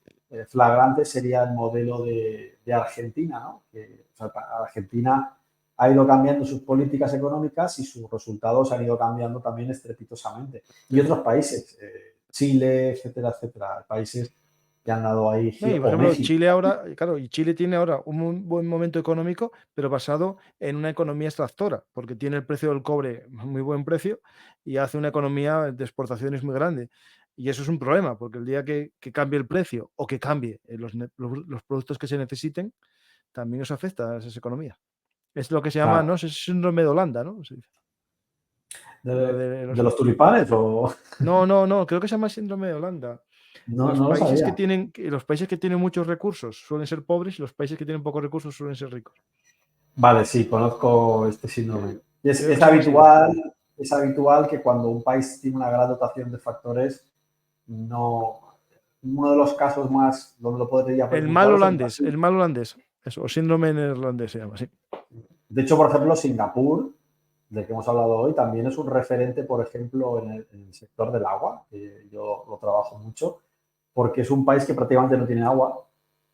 flagrantes sería el modelo de Argentina, ¿no? Que, o sea, Argentina ha ido cambiando sus políticas económicas y sus resultados han ido cambiando también estrepitosamente. Y Sí, sí. otros países, Chile, etcétera, países que han dado ahí, No, y por o ejemplo, México. Chile ahora, claro, y Chile tiene ahora un buen momento económico, pero basado en una economía extractora, porque tiene el precio del cobre a muy buen precio y hace una economía de exportaciones muy grande. Y eso es un problema, porque el día que cambie el precio o que cambie los productos que se necesiten, también eso afecta a esas economías. Es lo que se llama, Claro. no sé, síndrome de Holanda, ¿no? Se dice. Lo de De los tulipanes o no, creo que se llama síndrome de Holanda. no, no lo sabía. Los países que tienen muchos recursos suelen ser pobres y los países que tienen pocos recursos suelen ser ricos. Vale, sí, conozco este síndrome. Y Creo que se llama así. es habitual que cuando un país tiene una gran dotación de factores, no. Uno de los casos más donde lo podría ver muy claro es en Brasil. El mal holandés, eso, o síndrome neerlandés se llama, sí. De hecho, por ejemplo, Singapur, del que hemos hablado hoy, también es un referente, por ejemplo, en el sector del agua, que yo lo trabajo mucho, porque es un país que prácticamente no tiene agua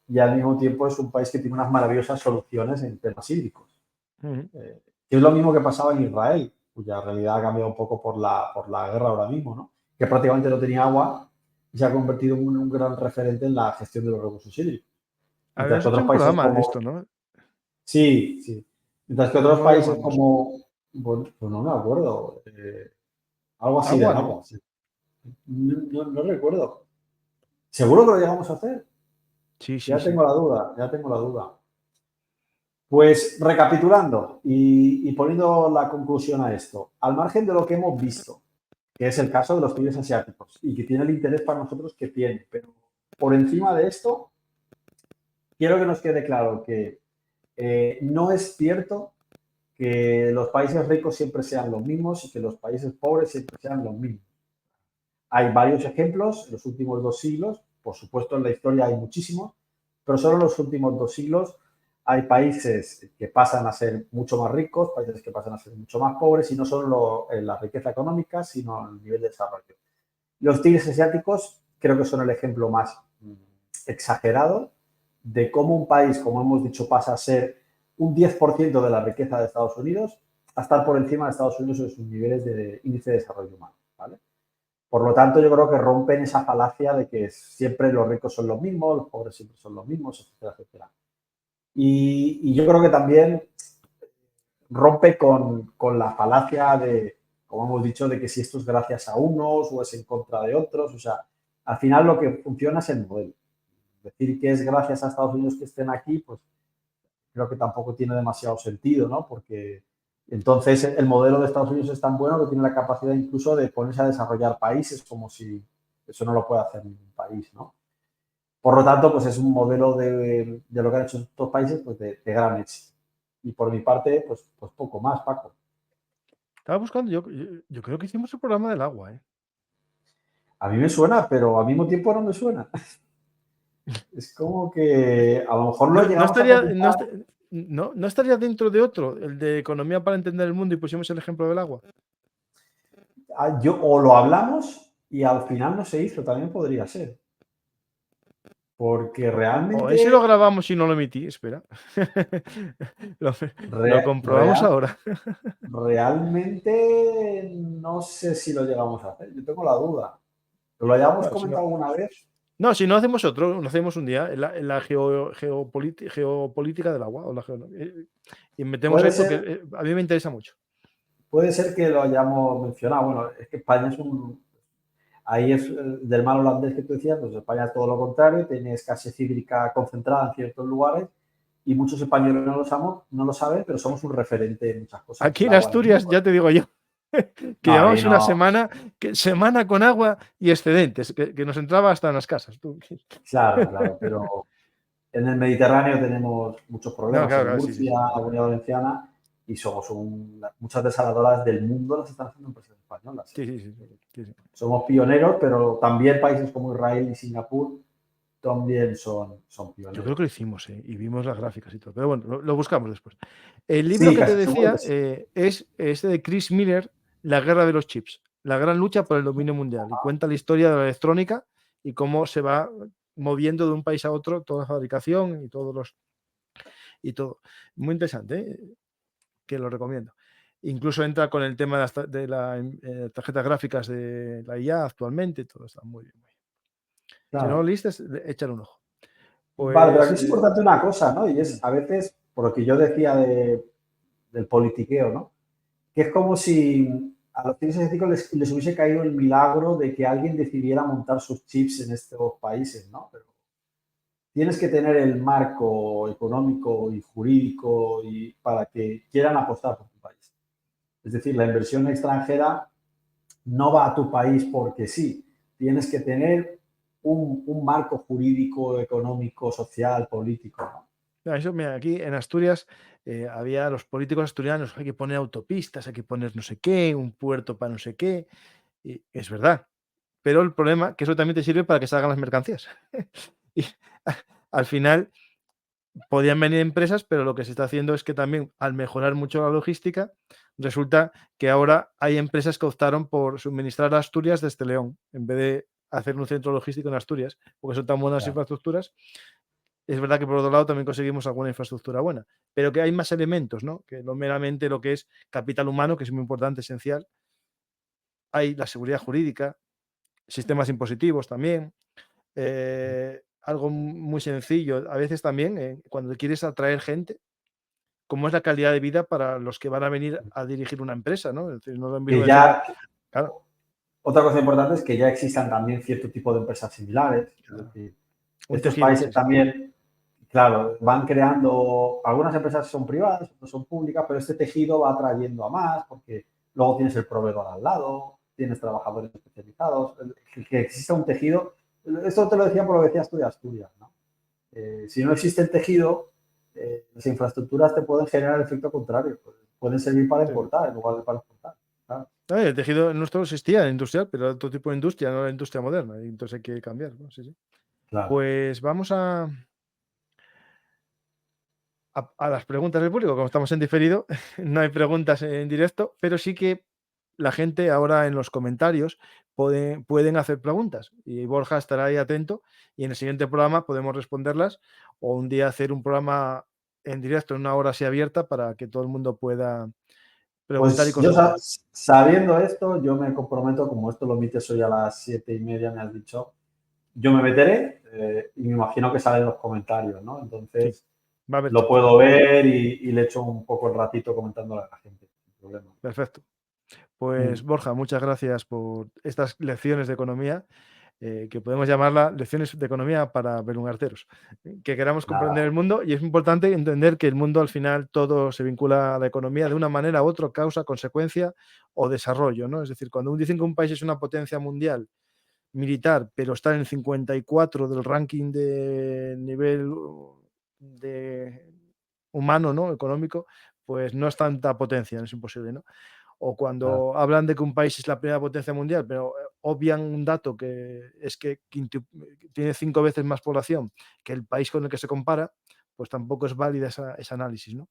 y al mismo tiempo es un país que tiene unas maravillosas soluciones en temas hídricos. Ujú. Que es lo mismo que pasaba en Israel, cuya realidad ha cambiado un poco por la guerra ahora mismo, ¿no? Que prácticamente no tenía agua y se ha convertido en un gran referente en la gestión de los recursos hídricos. Mientras Habíamos que hecho otros un países programa de como... esto, ¿no? Sí, sí. Mientras que otros ¿Cómo lo países llamamos? como... Bueno, pues no me acuerdo. Algo así del Agua, ¿no? agua. Sí. No recuerdo. ¿Seguro que lo llegamos a hacer? Sí, sí, Ya sí. tengo la duda, ya tengo la duda. Pues recapitulando y poniendo la conclusión a esto, al margen de lo que hemos visto, que es el caso de los tigres asiáticos y que tiene el interés para nosotros que tiene. Pero por encima de esto, quiero que nos quede claro que no es cierto que los países ricos siempre sean los mismos y que los países pobres siempre sean los mismos. Hay varios ejemplos en los últimos 2 siglos, por supuesto en la historia hay muchísimos, pero solo en los últimos 2 siglos hay países que pasan a ser mucho más ricos, países que pasan a ser mucho más pobres, y no solo en la riqueza económica, sino en el nivel de desarrollo. Los tigres asiáticos creo que son el ejemplo más exagerado de cómo un país, como hemos dicho, pasa a ser un 10% de la riqueza de Estados Unidos a estar por encima de Estados Unidos en sus niveles de índice de desarrollo humano, ¿vale? Por lo tanto, yo creo que rompen esa falacia de que siempre los ricos son los mismos, los pobres siempre son los mismos, etcétera, etcétera. Y yo creo que también rompe con la falacia de, como hemos dicho, de que si esto es gracias a unos o es en contra de otros. O sea, al final lo que funciona es el modelo. Decir que es gracias a Estados Unidos que estén aquí, pues creo que tampoco tiene demasiado sentido, ¿no? Porque entonces el modelo de Estados Unidos es tan bueno que tiene la capacidad incluso de ponerse a desarrollar países, como si eso no lo puede hacer ningún país, ¿no? Por lo tanto, pues es un modelo de lo que han hecho estos países, pues de gran éxito. Y por mi parte, pues poco más, Paco. Estaba buscando, yo creo que hicimos el programa del agua, ¿eh? A mí me suena, pero al mismo tiempo no me suena. Es como que a lo mejor lo llegamos a comentar. No estaría dentro de otro, el de economía para entender el mundo, y pusimos el ejemplo del agua. O lo hablamos y al final no se hizo, también podría ser. Porque O ese realmente, lo grabamos y no lo emití, espera. Lo comprobamos ahora. realmente no sé si lo llegamos a hacer. Yo tengo la duda. ¿Lo hayamos Bueno, comentado alguna vez? no, si no hacemos otro, lo hacemos un día en la geopolítica del agua. Y metemos Puede ahí porque ser, a mí me interesa mucho. puede ser que lo hayamos mencionado. Bueno, es que España es ahí es del mal holandés que tú decías, pues España es todo lo contrario, tiene escasez hídrica concentrada en ciertos lugares y muchos españoles no lo saben, pero somos un referente en muchas cosas Aquí del en agua en el Asturias, mundo. ya te digo yo, que No, ahí llevamos una no, semana con agua y excedentes, que nos entraba hasta en las casas. claro, pero en el Mediterráneo tenemos muchos No, problemas, en claro, sí, sí, Murcia, sí. la Comunidad Valenciana, y somos muchas desaladoras del mundo las están haciendo empresas españolas. Sí, sí, sí, sí, sí. Somos pioneros, pero también países como Israel y Singapur también son Yo pioneros. creo que lo hicimos, y vimos las gráficas y todo. Pero bueno, lo buscamos después. El libro Sí, que te casi seguro que decía sí. es este de Chris Miller, La guerra de los chips, la gran lucha por el dominio mundial. Y cuenta la historia de la electrónica y cómo se va moviendo de un país a otro toda la fabricación y todo. Muy interesante, que lo recomiendo. Incluso entra con el tema de las tarjetas gráficas de la IA actualmente. Todo está muy bien. Si no lo Claro. listes, échale un ojo. Vale, pero Pues aquí es importante una cosa, ¿no? Y es a veces, por lo que yo decía del politiqueo, ¿no? Que es como si a los ciencias éticos les hubiese caído el milagro de que alguien decidiera montar sus chips en estos países, ¿no? Pero tienes que tener el marco económico y jurídico para que quieran apostar por tu país. Es decir, la inversión extranjera no va a tu país porque sí. Tienes que tener un marco jurídico, económico, social, político, ¿no? Eso, mira, aquí en Asturias había los políticos asturianos, hay que poner autopistas, hay que poner no sé qué, un puerto para no sé qué, y es verdad. Pero el problema que eso también te sirve para que salgan las mercancías. Y al final podían venir empresas, pero lo que se está haciendo es que también al mejorar mucho la logística, resulta que ahora hay empresas que optaron por suministrar a Asturias desde León, en vez de hacer un centro logístico en Asturias, porque son tan buenas Claro. infraestructuras. Es verdad que por otro lado también conseguimos alguna infraestructura buena, pero que hay más elementos, ¿no? Que no meramente lo que es capital humano, que es muy importante, esencial. Hay la seguridad jurídica, sistemas impositivos también. Algo muy sencillo, a veces también, cuando quieres atraer gente, cómo es la calidad de vida para los que van a venir a dirigir una empresa, ¿no? Es decir, no es lo mismo Que decir, ya, claro, otra cosa importante es que ya existan también cierto tipo de empresas similares. Es claro, decir, un estos tejido, países sí, sí. también, claro, van creando, algunas empresas son privadas, otras son públicas, pero este tejido va atrayendo a más porque luego tienes el proveedor al lado, tienes trabajadores especializados, que exista un tejido. Esto te lo decía por lo que decías tú de Asturias, ¿no? Si no existe el tejido, las infraestructuras te pueden generar el efecto contrario. Pueden servir para importar en lugar de para exportar. Claro. El tejido nuestro existía industrial, pero era otro tipo de industria, no la industria moderna. Y entonces hay que cambiar, ¿no? Sí, sí. Claro. Pues vamos a las preguntas del público. Como estamos en diferido, no hay preguntas en directo, pero sí que la gente ahora en los comentarios pueden hacer preguntas y Borja estará ahí atento y en el siguiente programa podemos responderlas o un día hacer un programa en directo en una hora así abierta para que todo el mundo pueda preguntar y Pues yo consultar. sabiendo esto, yo me comprometo, como esto lo emites hoy a las 7:30, me has dicho, yo me meteré y me imagino que salen los comentarios, ¿no? Entonces Sí, va a haber lo chat. puedo ver y le echo un poco el ratito comentándole a la gente, sin problema. Perfecto. Pues Borja, muchas gracias por estas lecciones de economía, que podemos llamarla lecciones de economía para belungarteros, que queramos comprender Nada. el mundo y es importante entender que el mundo al final todo se vincula a la economía de una manera u otra, causa, consecuencia o desarrollo, ¿no? Es decir, cuando dicen que un país es una potencia mundial militar, pero está en el 54 del ranking de nivel de humano, ¿no? Económico, pues no es tanta potencia, es imposible, ¿no? O cuando hablan de que un país es la primera potencia mundial, pero obvian un dato que es que tiene 5 veces más población que el país con el que se compara, pues tampoco es válida ese análisis, ¿no?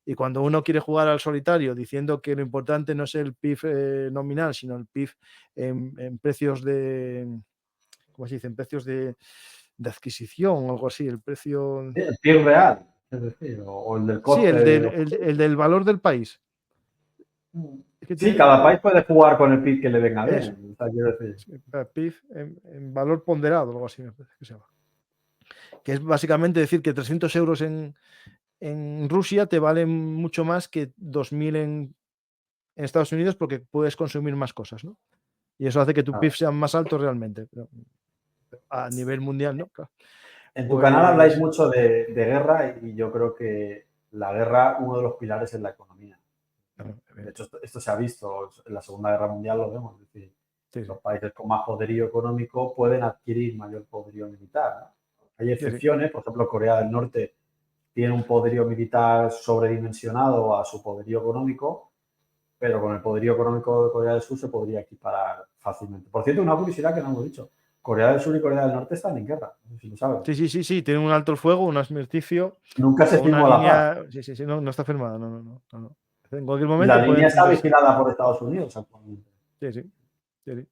Y cuando uno quiere jugar al solitario diciendo que lo importante no es el PIB nominal, sino el PIB en precios de, ¿cómo se dice? En precios de adquisición o algo así, el precio... El PIB real, es decir, o el del Sí, coste de los... el del valor del país. Es que Sí, tiene, cada país puede jugar con el PIB que le venga eso. bien. O sea, quiero decir. Sí, PIB en valor ponderado, algo así me parece que se llama. Que es básicamente decir que 300 euros en Rusia te valen mucho más que 2.000 en Estados Unidos porque puedes consumir más cosas, ¿no? Y eso hace que tu PIB sea más alto realmente. Pero a nivel mundial, ¿no? Claro. En tu canal habláis Pues, mucho de guerra y yo creo que la guerra, uno de los pilares es la economía. De hecho, esto se ha visto en la Segunda Guerra Mundial, lo vemos. Es decir, sí, sí, los países con más poderío económico pueden adquirir mayor poderío militar, ¿no? Hay sí, sí. excepciones, por ejemplo, Corea del Norte tiene un poderío militar sobredimensionado a su poderío económico, pero con el poderío económico de Corea del Sur se podría equiparar fácilmente. Por cierto, una curiosidad que no hemos dicho, Corea del Sur y Corea del Norte están en guerra, no sé si lo sabes. Sí, sí, sí, sí, tiene un alto el fuego, un armisticio Nunca se o una firmó la paz. línea. Sí, sí, sí, no, no está firmada, no, no, no, no, no. En cualquier Y la momento pueden línea está tenderse. vigilada por Estados Unidos actualmente. Sí, sí, sí, sí.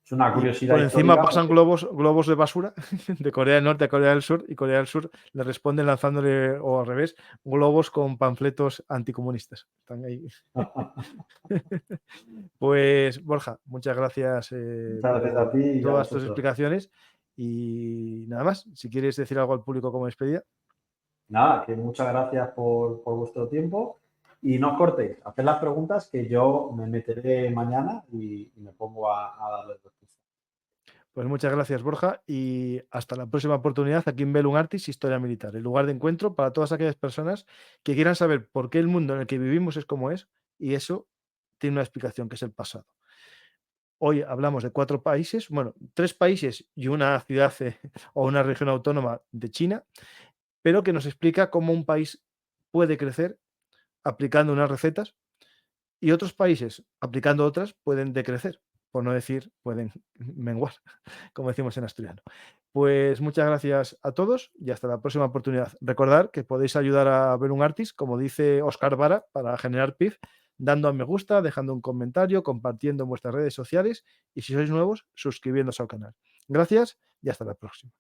Es una Y curiosidad por encima histórica pasan porque globos de basura de Corea del Norte a Corea del Sur y Corea del Sur le responde lanzándole, o al revés, globos con panfletos anticomunistas. Están ahí. Pues, Borja, muchas gracias muchas gracias a por ti y a todas tus vosotros. explicaciones y nada más. Si quieres decir algo al público como despedida. Nada, que muchas gracias por vuestro tiempo y no os cortéis, haced las preguntas que yo me meteré mañana y me pongo a darles respuesta. Pues muchas gracias, Borja, y hasta la próxima oportunidad aquí en Belum Artis, Historia Militar, el lugar de encuentro para todas aquellas personas que quieran saber por qué el mundo en el que vivimos es como es, y eso tiene una explicación, que es el pasado. Hoy hablamos de 4 países, bueno, 3 países y una ciudad o una región autónoma de China, pero que nos explica cómo un país puede crecer aplicando unas recetas y otros países aplicando otras pueden decrecer, por no decir pueden menguar, como decimos en asturiano. Pues muchas gracias a todos y hasta la próxima oportunidad. Recordad que podéis ayudar a Belum Artis, como dice Oscar Vara, para generar PIB, dando a me gusta, dejando un comentario, compartiendo en vuestras redes sociales y si sois nuevos, suscribiéndose al canal. Gracias y hasta la próxima.